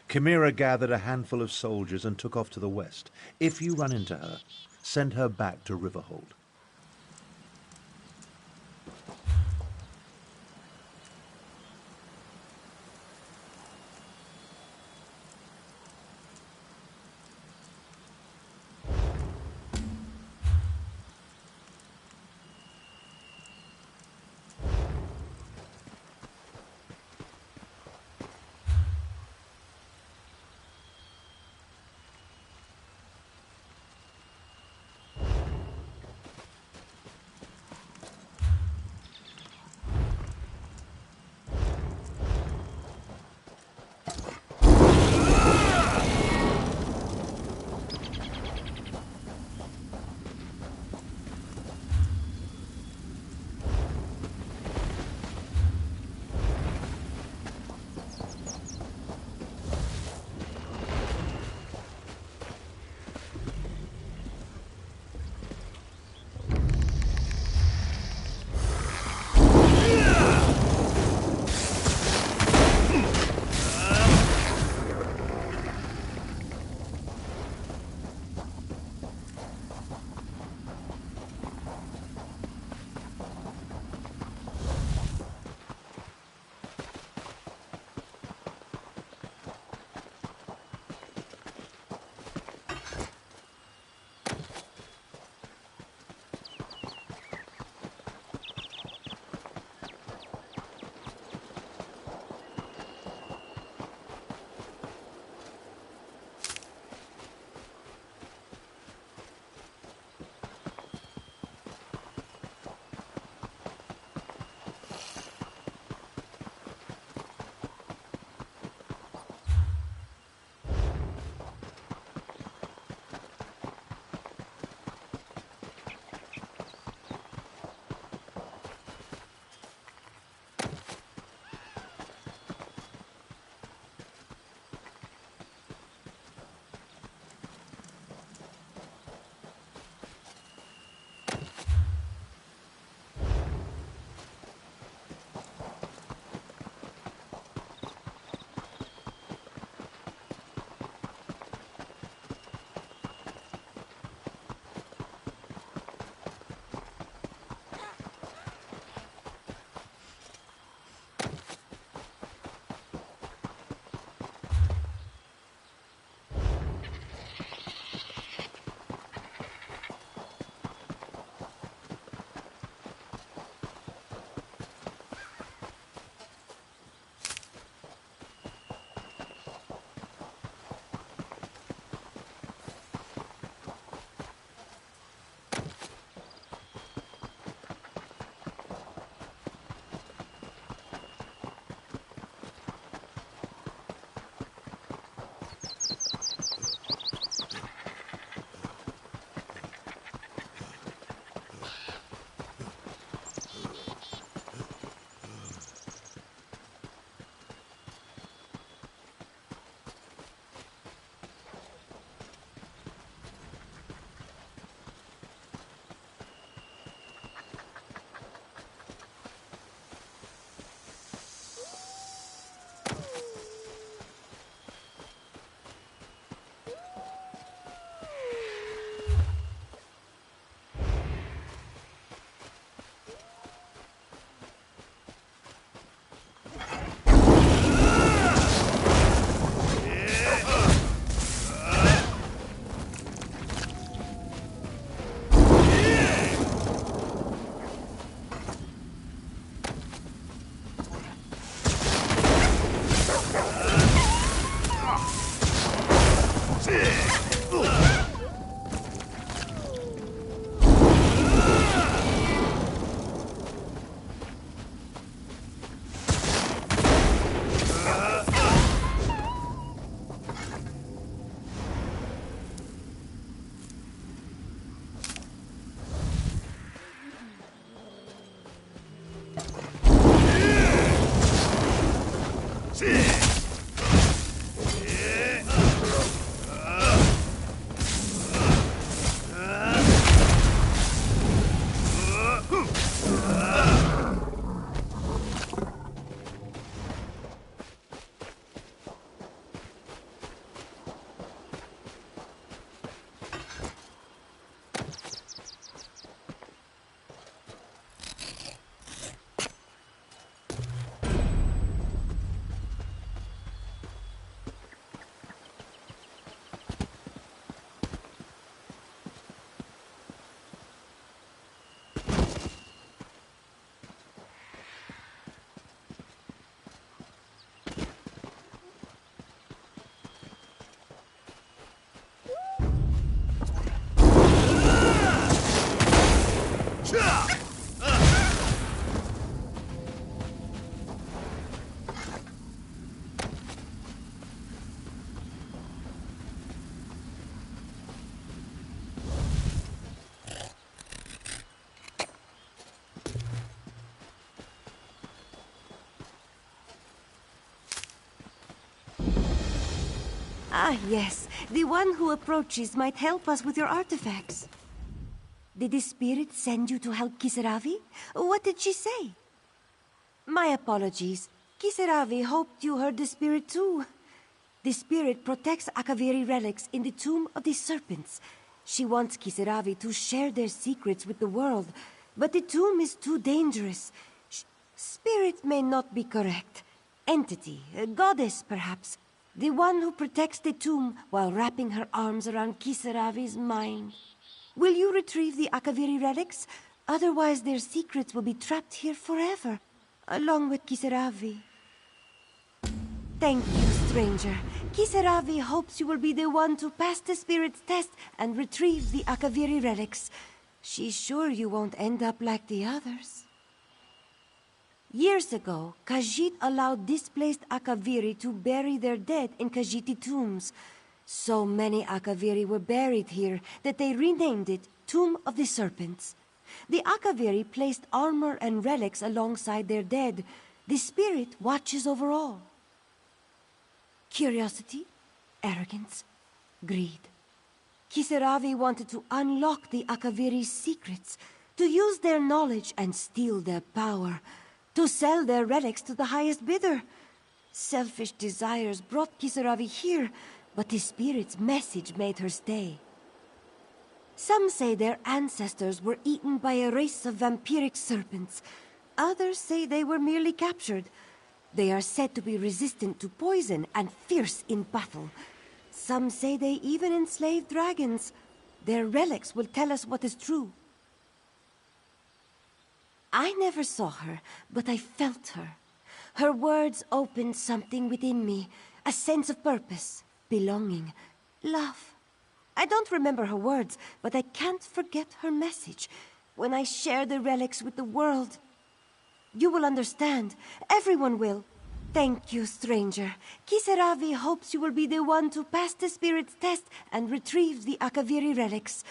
Chimera gathered a handful of soldiers and took off to the west. If you run into her, send her back to Riverhold. Ah, yes. The one who approaches might help us with your artifacts. Did the spirit send you to help Kisaravi? What did she say? My apologies. Kisaravi hoped you heard the spirit too. The spirit protects Akaviri relics in the Tomb of the Serpents. She wants Kisaravi to share their secrets with the world, but the tomb is too dangerous. Spirit may not be correct. Entity, a goddess perhaps. The one who protects the tomb while wrapping her arms around Kisaravi's mind. Will you retrieve the Akaviri relics? Otherwise their secrets will be trapped here forever, along with Kisaravi. Thank you, stranger. Kisaravi hopes you will be the one to pass the spirit's test and retrieve the Akaviri relics. She's sure you won't end up like the others. Years ago, Khajiit allowed displaced Akaviri to bury their dead in Khajiiti tombs. So many Akaviri were buried here that they renamed it Tomb of the Serpents. The Akaviri placed armor and relics alongside their dead. The spirit watches over all. Curiosity, arrogance, greed. Kisaravi wanted to unlock the Akaviri's secrets, to use their knowledge and steal their power, to sell their relics to the highest bidder. Selfish desires brought Kisaravi here, but the spirit's message made her stay. Some say their ancestors were eaten by a race of vampiric serpents. Others say they were merely captured. They are said to be resistant to poison and fierce in battle. Some say they even enslaved dragons. Their relics will tell us what is true. I never saw her, but I felt her. Her words opened something within me, a sense of purpose, belonging, love. I don't remember her words, but I can't forget her message. When I share the relics with the world, you will understand. Everyone will. Thank you, stranger. Kisaravi hopes you will be the one to pass the spirit's test and retrieve the Akaviri relics.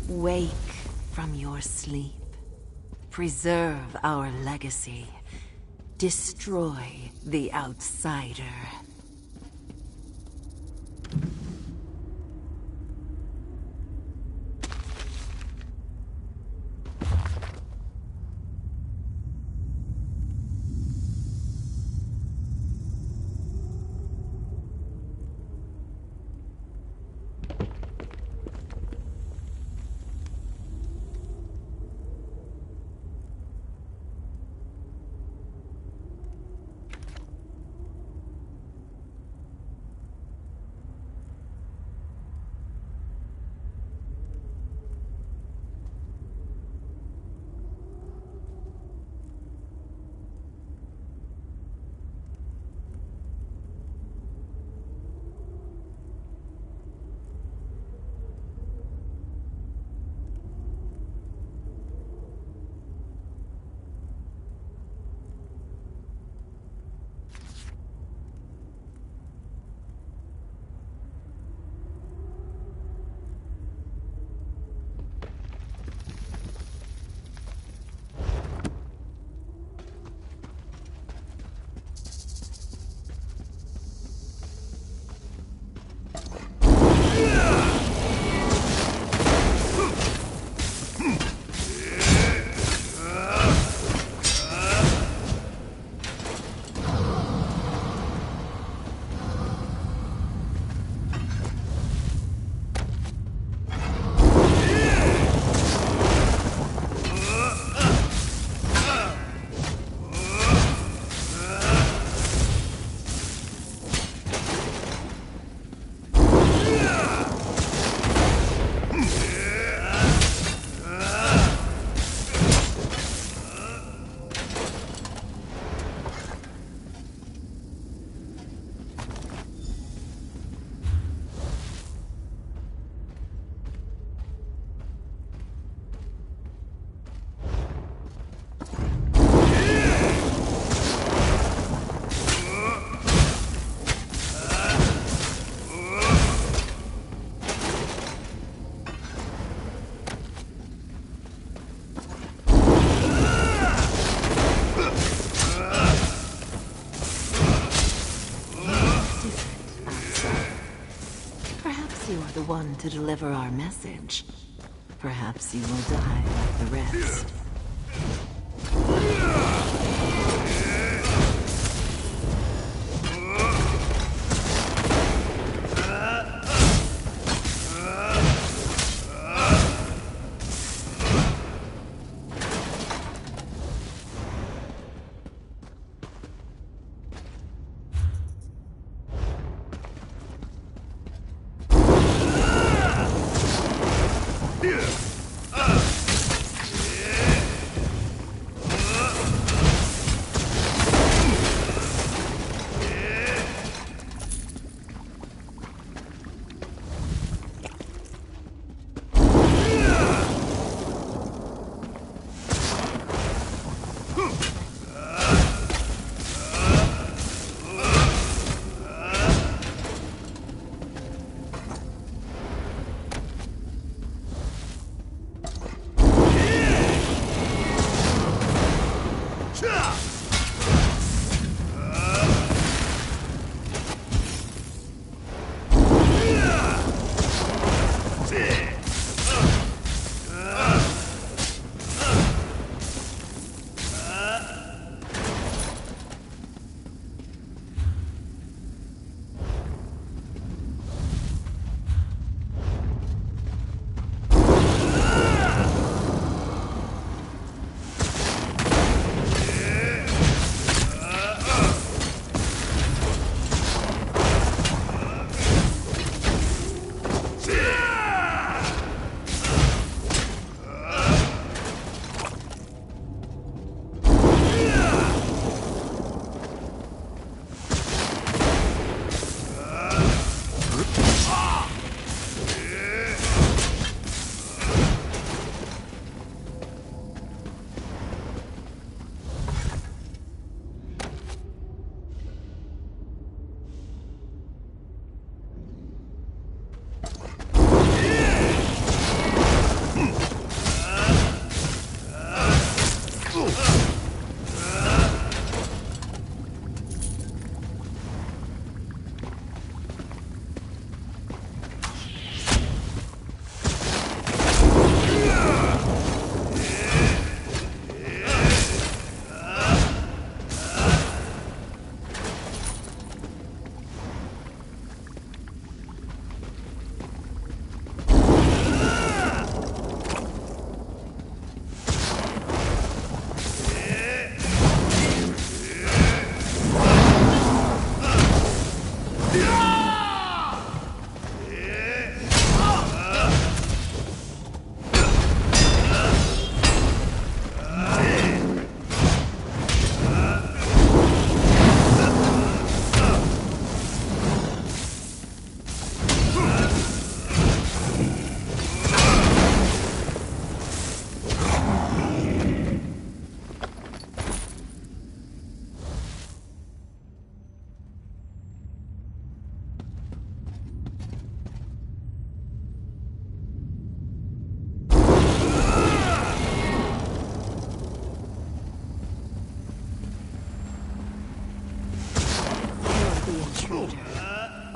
Wake from your sleep. Preserve our legacy. Destroy the outsider. One to deliver our message. Perhaps you will die like the rest.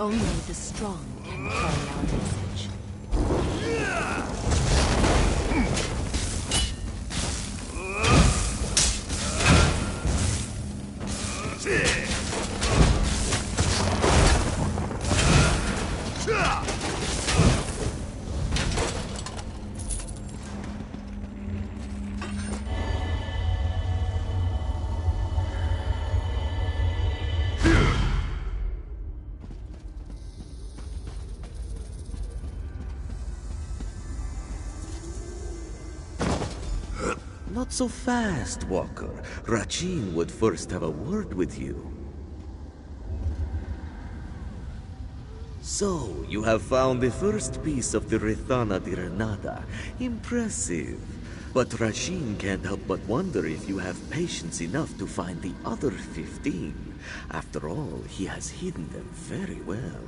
Only the strong can carry our message. Not so fast, Walker. Rachin would first have a word with you. So, you have found the first piece of the Rithana di Renata. Impressive. But Rachin can't help but wonder if you have patience enough to find the other 15. After all, he has hidden them very well.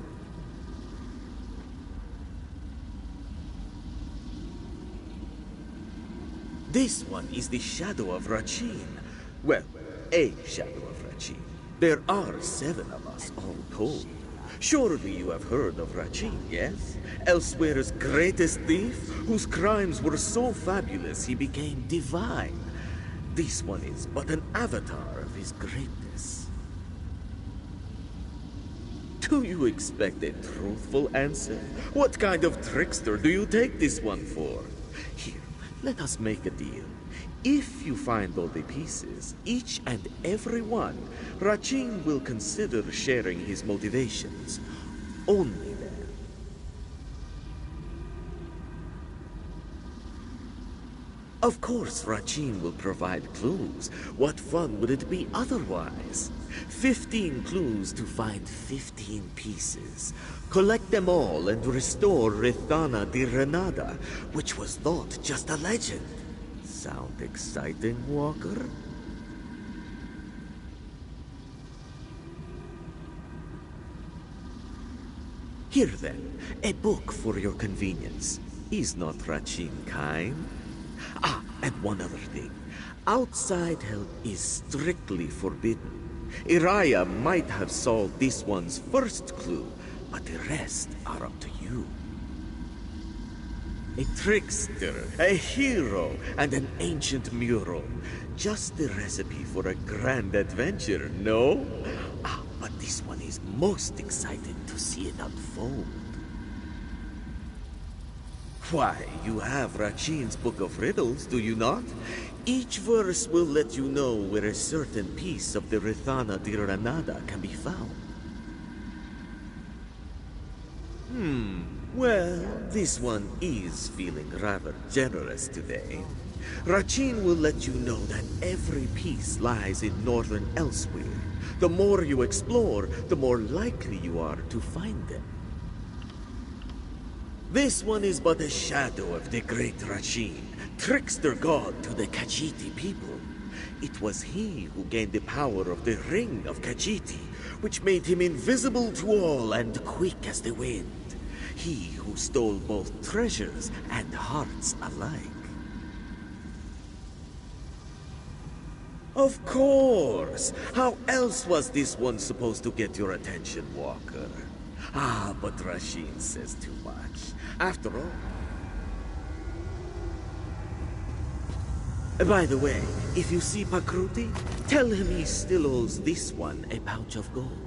This one is the shadow of Rachin. Well, a shadow of Rachin. There are 7 of us, all told. Surely you have heard of Rachin, yes? Elsewhere's greatest thief, whose crimes were so fabulous he became divine. This one is but an avatar of his greatness. Do you expect a truthful answer? What kind of trickster do you take this one for? Here, let us make a deal. If you find all the pieces, each and every one, Rachin will consider sharing his motivations. Only then. Of course, Rachin will provide clues. What fun would it be otherwise? 15 clues to find 15 pieces. Collect them all and restore Rithana di Renata, which was thought just a legend. Sound exciting, Walker? Here then, a book for your convenience. Is not Rachin kind? Ah, and one other thing. Outside help is strictly forbidden. Iraya might have solved this one's first clue, but the rest are up to you. A trickster, a hero, and an ancient mural. Just the recipe for a grand adventure, no? Ah, but this one is most excited to see it unfold. Why, you have Rachin's Book of Riddles, do you not? Each verse will let you know where a certain piece of the Rithana di Renata can be found. Well, this one is feeling rather generous today. Rachin will let you know that every piece lies in northern Elsewhere. The more you explore, the more likely you are to find them. This one is but a shadow of the great Rachin, trickster god to the Khajiiti people. It was he who gained the power of the Ring of Khajiiti, which made him invisible to all and quick as the wind. He who stole both treasures and hearts alike. Of course! How else was this one supposed to get your attention, Walker? Ah, but Rachin says too much. After all... By the way, if you see Pakruti, tell him he still owes this one a pouch of gold.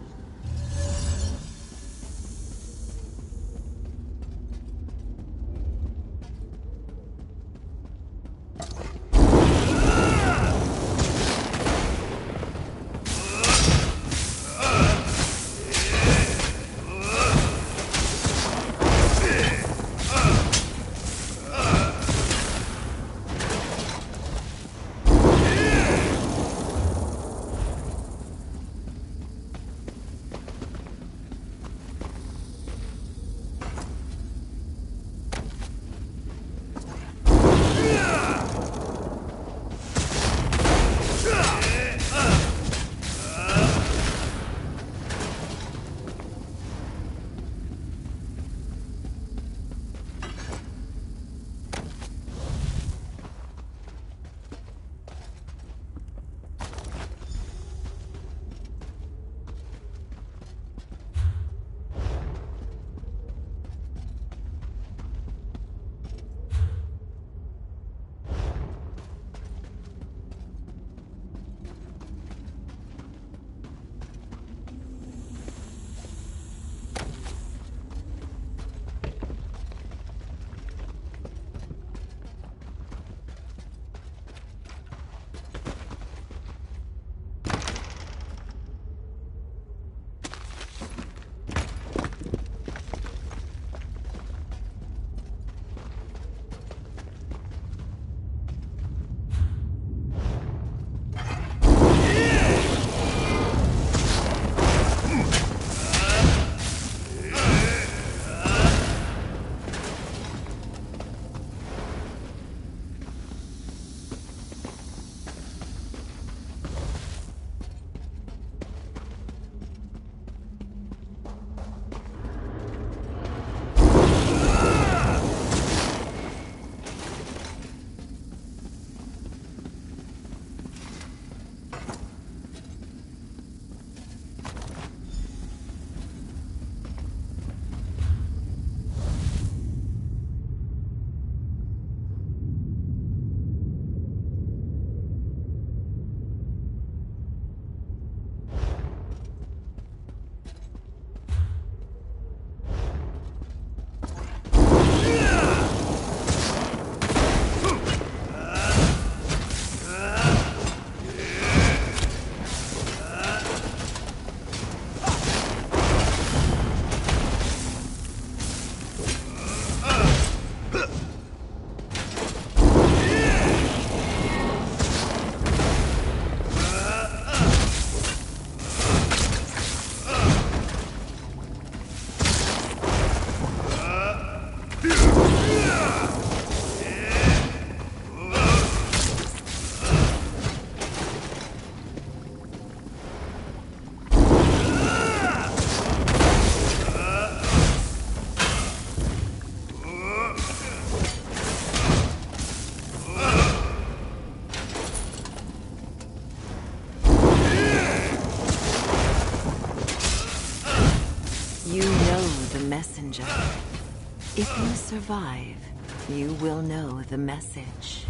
If you survive, you will know the message.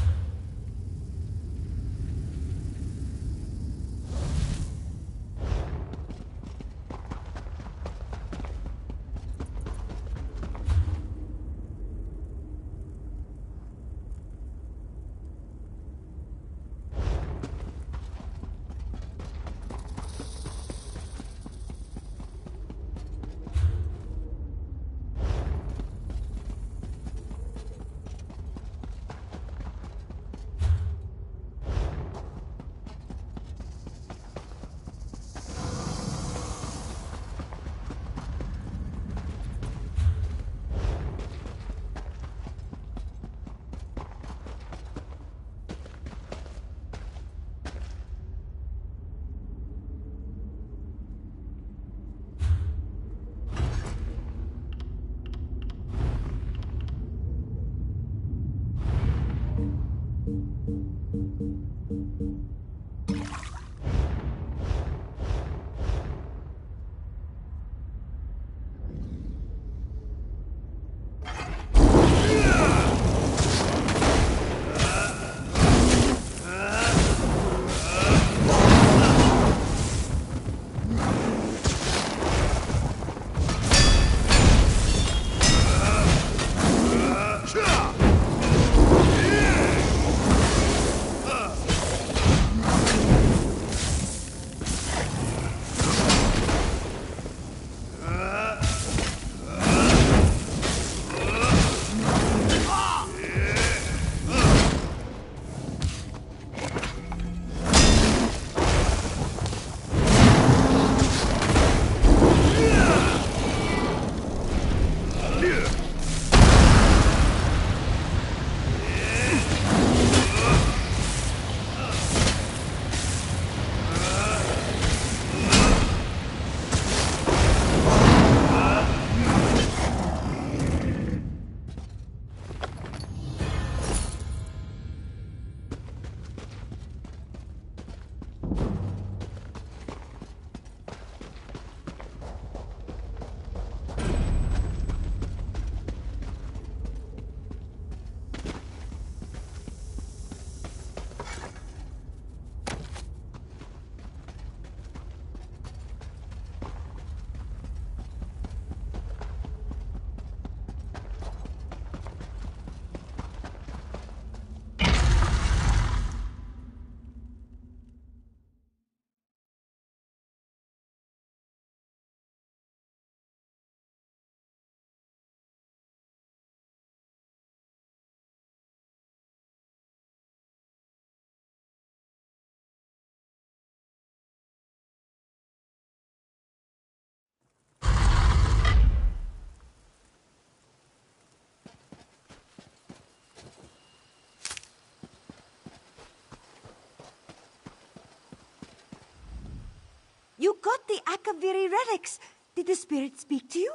You got the Akaviri relics. Did the spirit speak to you?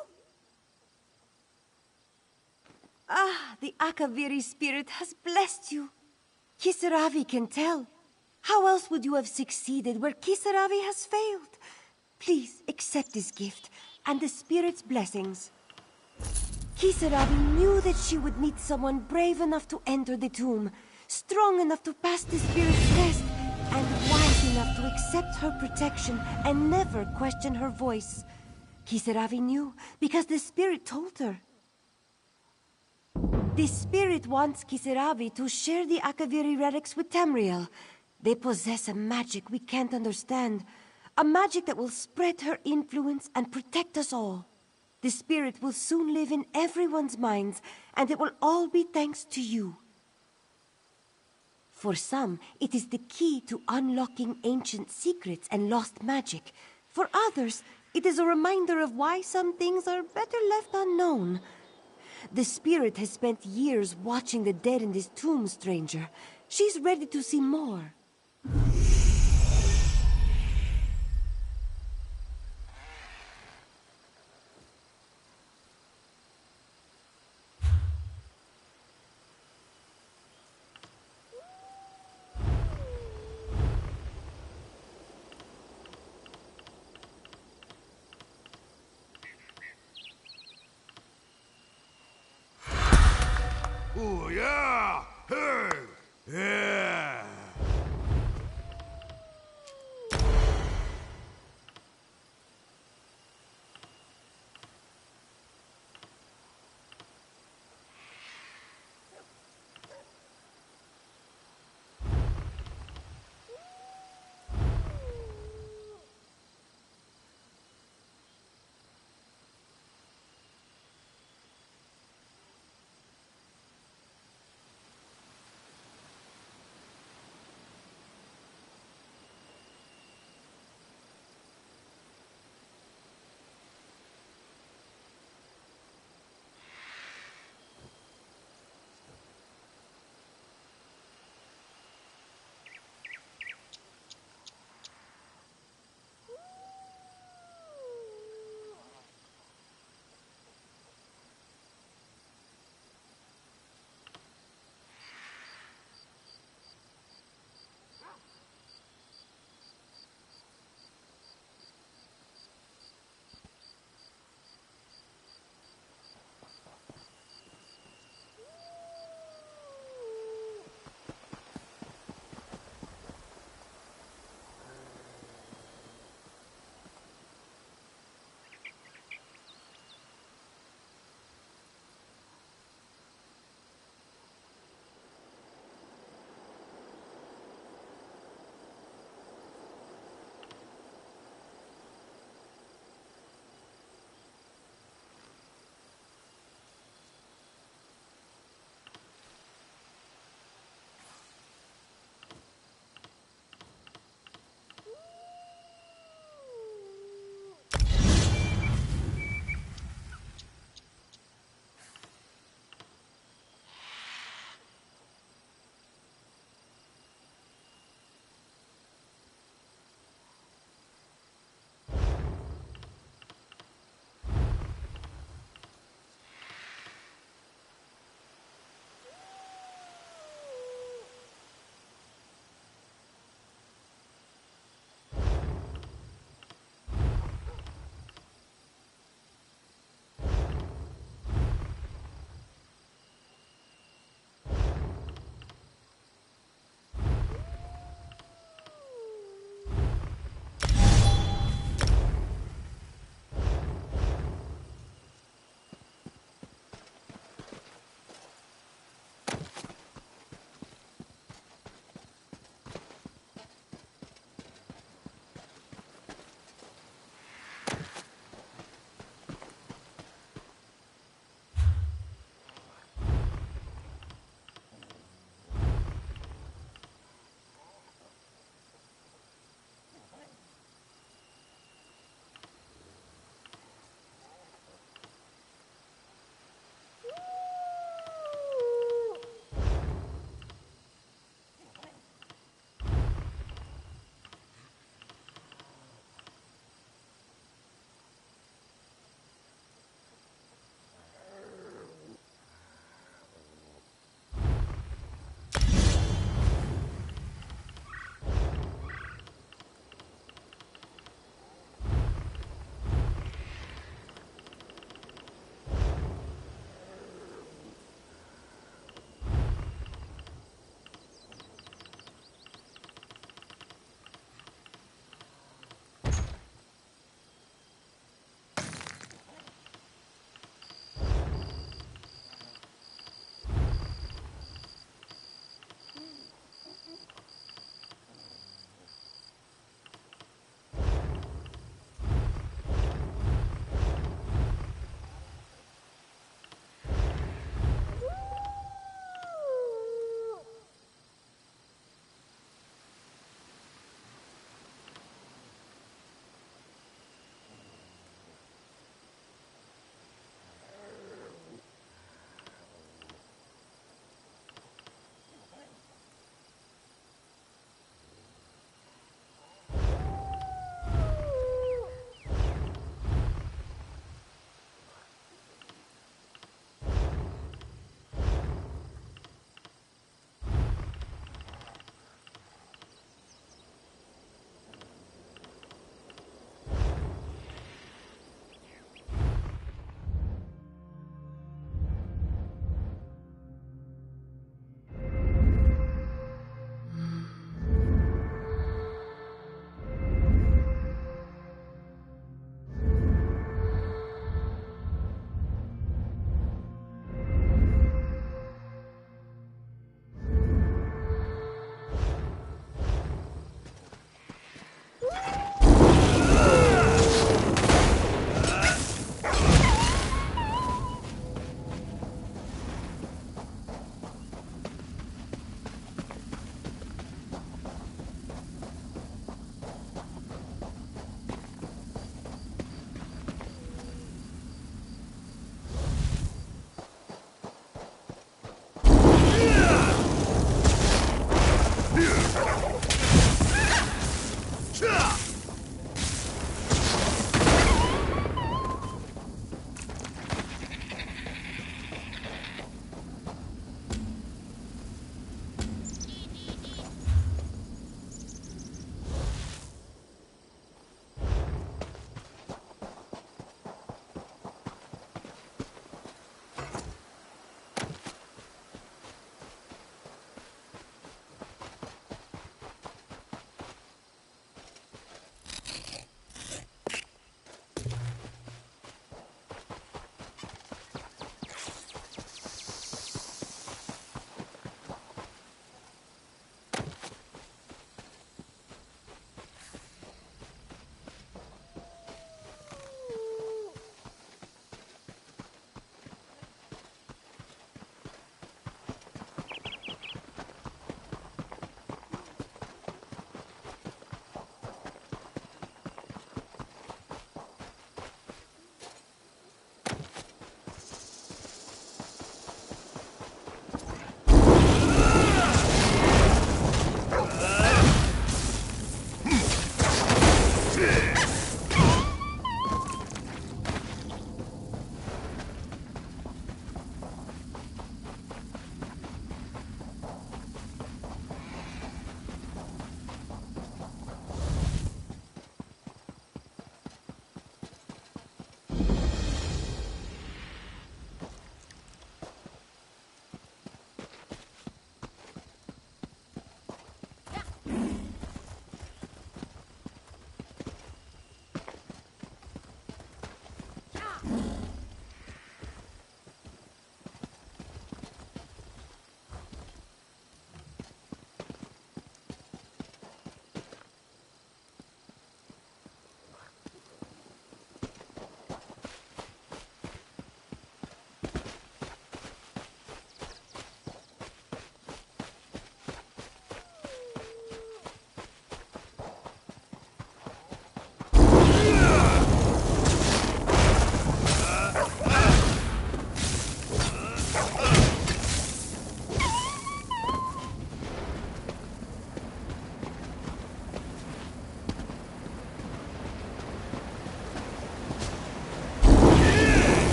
Ah, the Akaviri spirit has blessed you. Kisaravi can tell. How else would you have succeeded where Kisaravi has failed? Please accept this gift and the spirit's blessings. Kisaravi knew that she would meet someone brave enough to enter the tomb, strong enough to pass the spirit's test, and wise enough to accept her protection and never question her voice. Kisaravi knew because the spirit told her. The spirit wants Kisaravi to share the Akaviri relics with Tamriel. They possess a magic we can't understand, a magic that will spread her influence and protect us all. The spirit will soon live in everyone's minds, and it will all be thanks to you. For some, it is the key to unlocking ancient secrets and lost magic. For others, it is a reminder of why some things are better left unknown. The spirit has spent years watching the dead in this tomb, stranger. She's ready to see more. Oh, yeah! Hey! Yeah!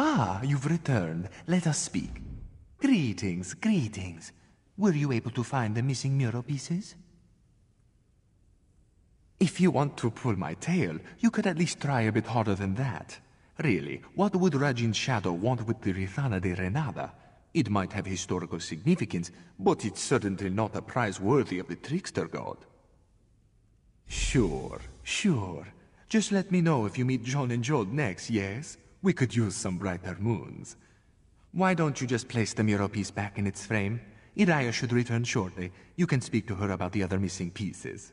Ah, you've returned. Let us speak. Greetings, greetings. Were you able to find the missing mural pieces? If you want to pull my tail, you could at least try a bit harder than that. Really, what would Rajin's shadow want with the Rithana de Renada? It might have historical significance, but it's certainly not a prize worthy of the trickster god. Sure, sure. Just let me know if you meet John and Joel next, yes? We could use some brighter moons. Why don't you just place the mural piece back in its frame? Iraya should return shortly. You can speak to her about the other missing pieces.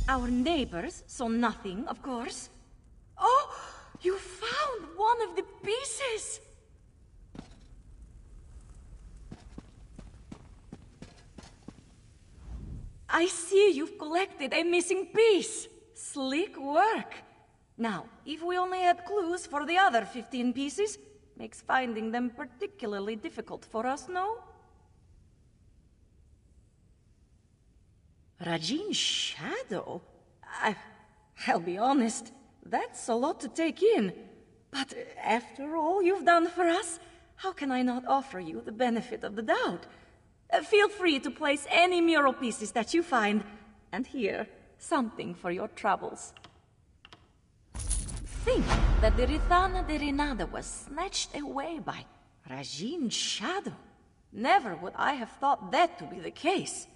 Our neighbors saw nothing, of course. Oh, you found one of the pieces! I see you've collected a missing piece. Slick work. Now, if we only had clues for the other 15 pieces, makes finding them particularly difficult for us, no? Rajin's shadow? I'll be honest, that's a lot to take in. But after all you've done for us, how can I not offer you the benefit of the doubt? Feel free to place any mural pieces that you find, and here, something for your troubles. Think that the Rithana de Renada was snatched away by Rajin's shadow. Never would I have thought that to be the case.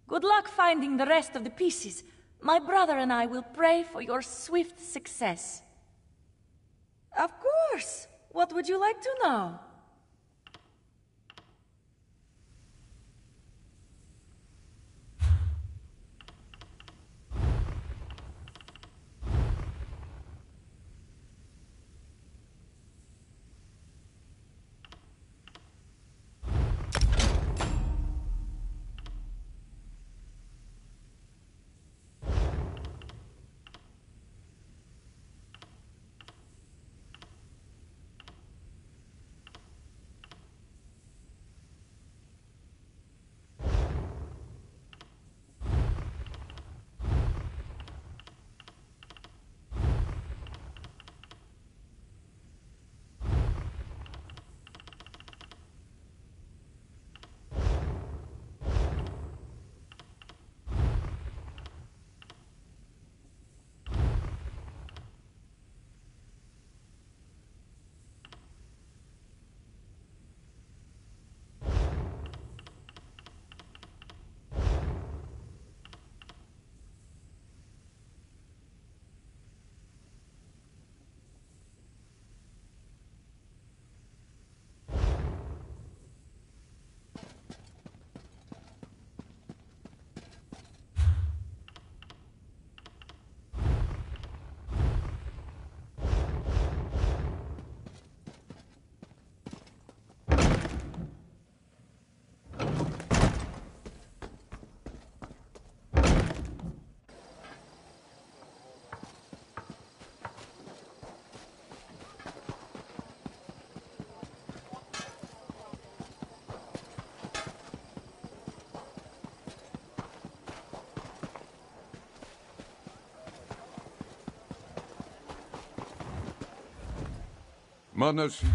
Good luck finding the rest of the pieces. My brother and I will pray for your swift success. Of course. What would you like to know? Monarchy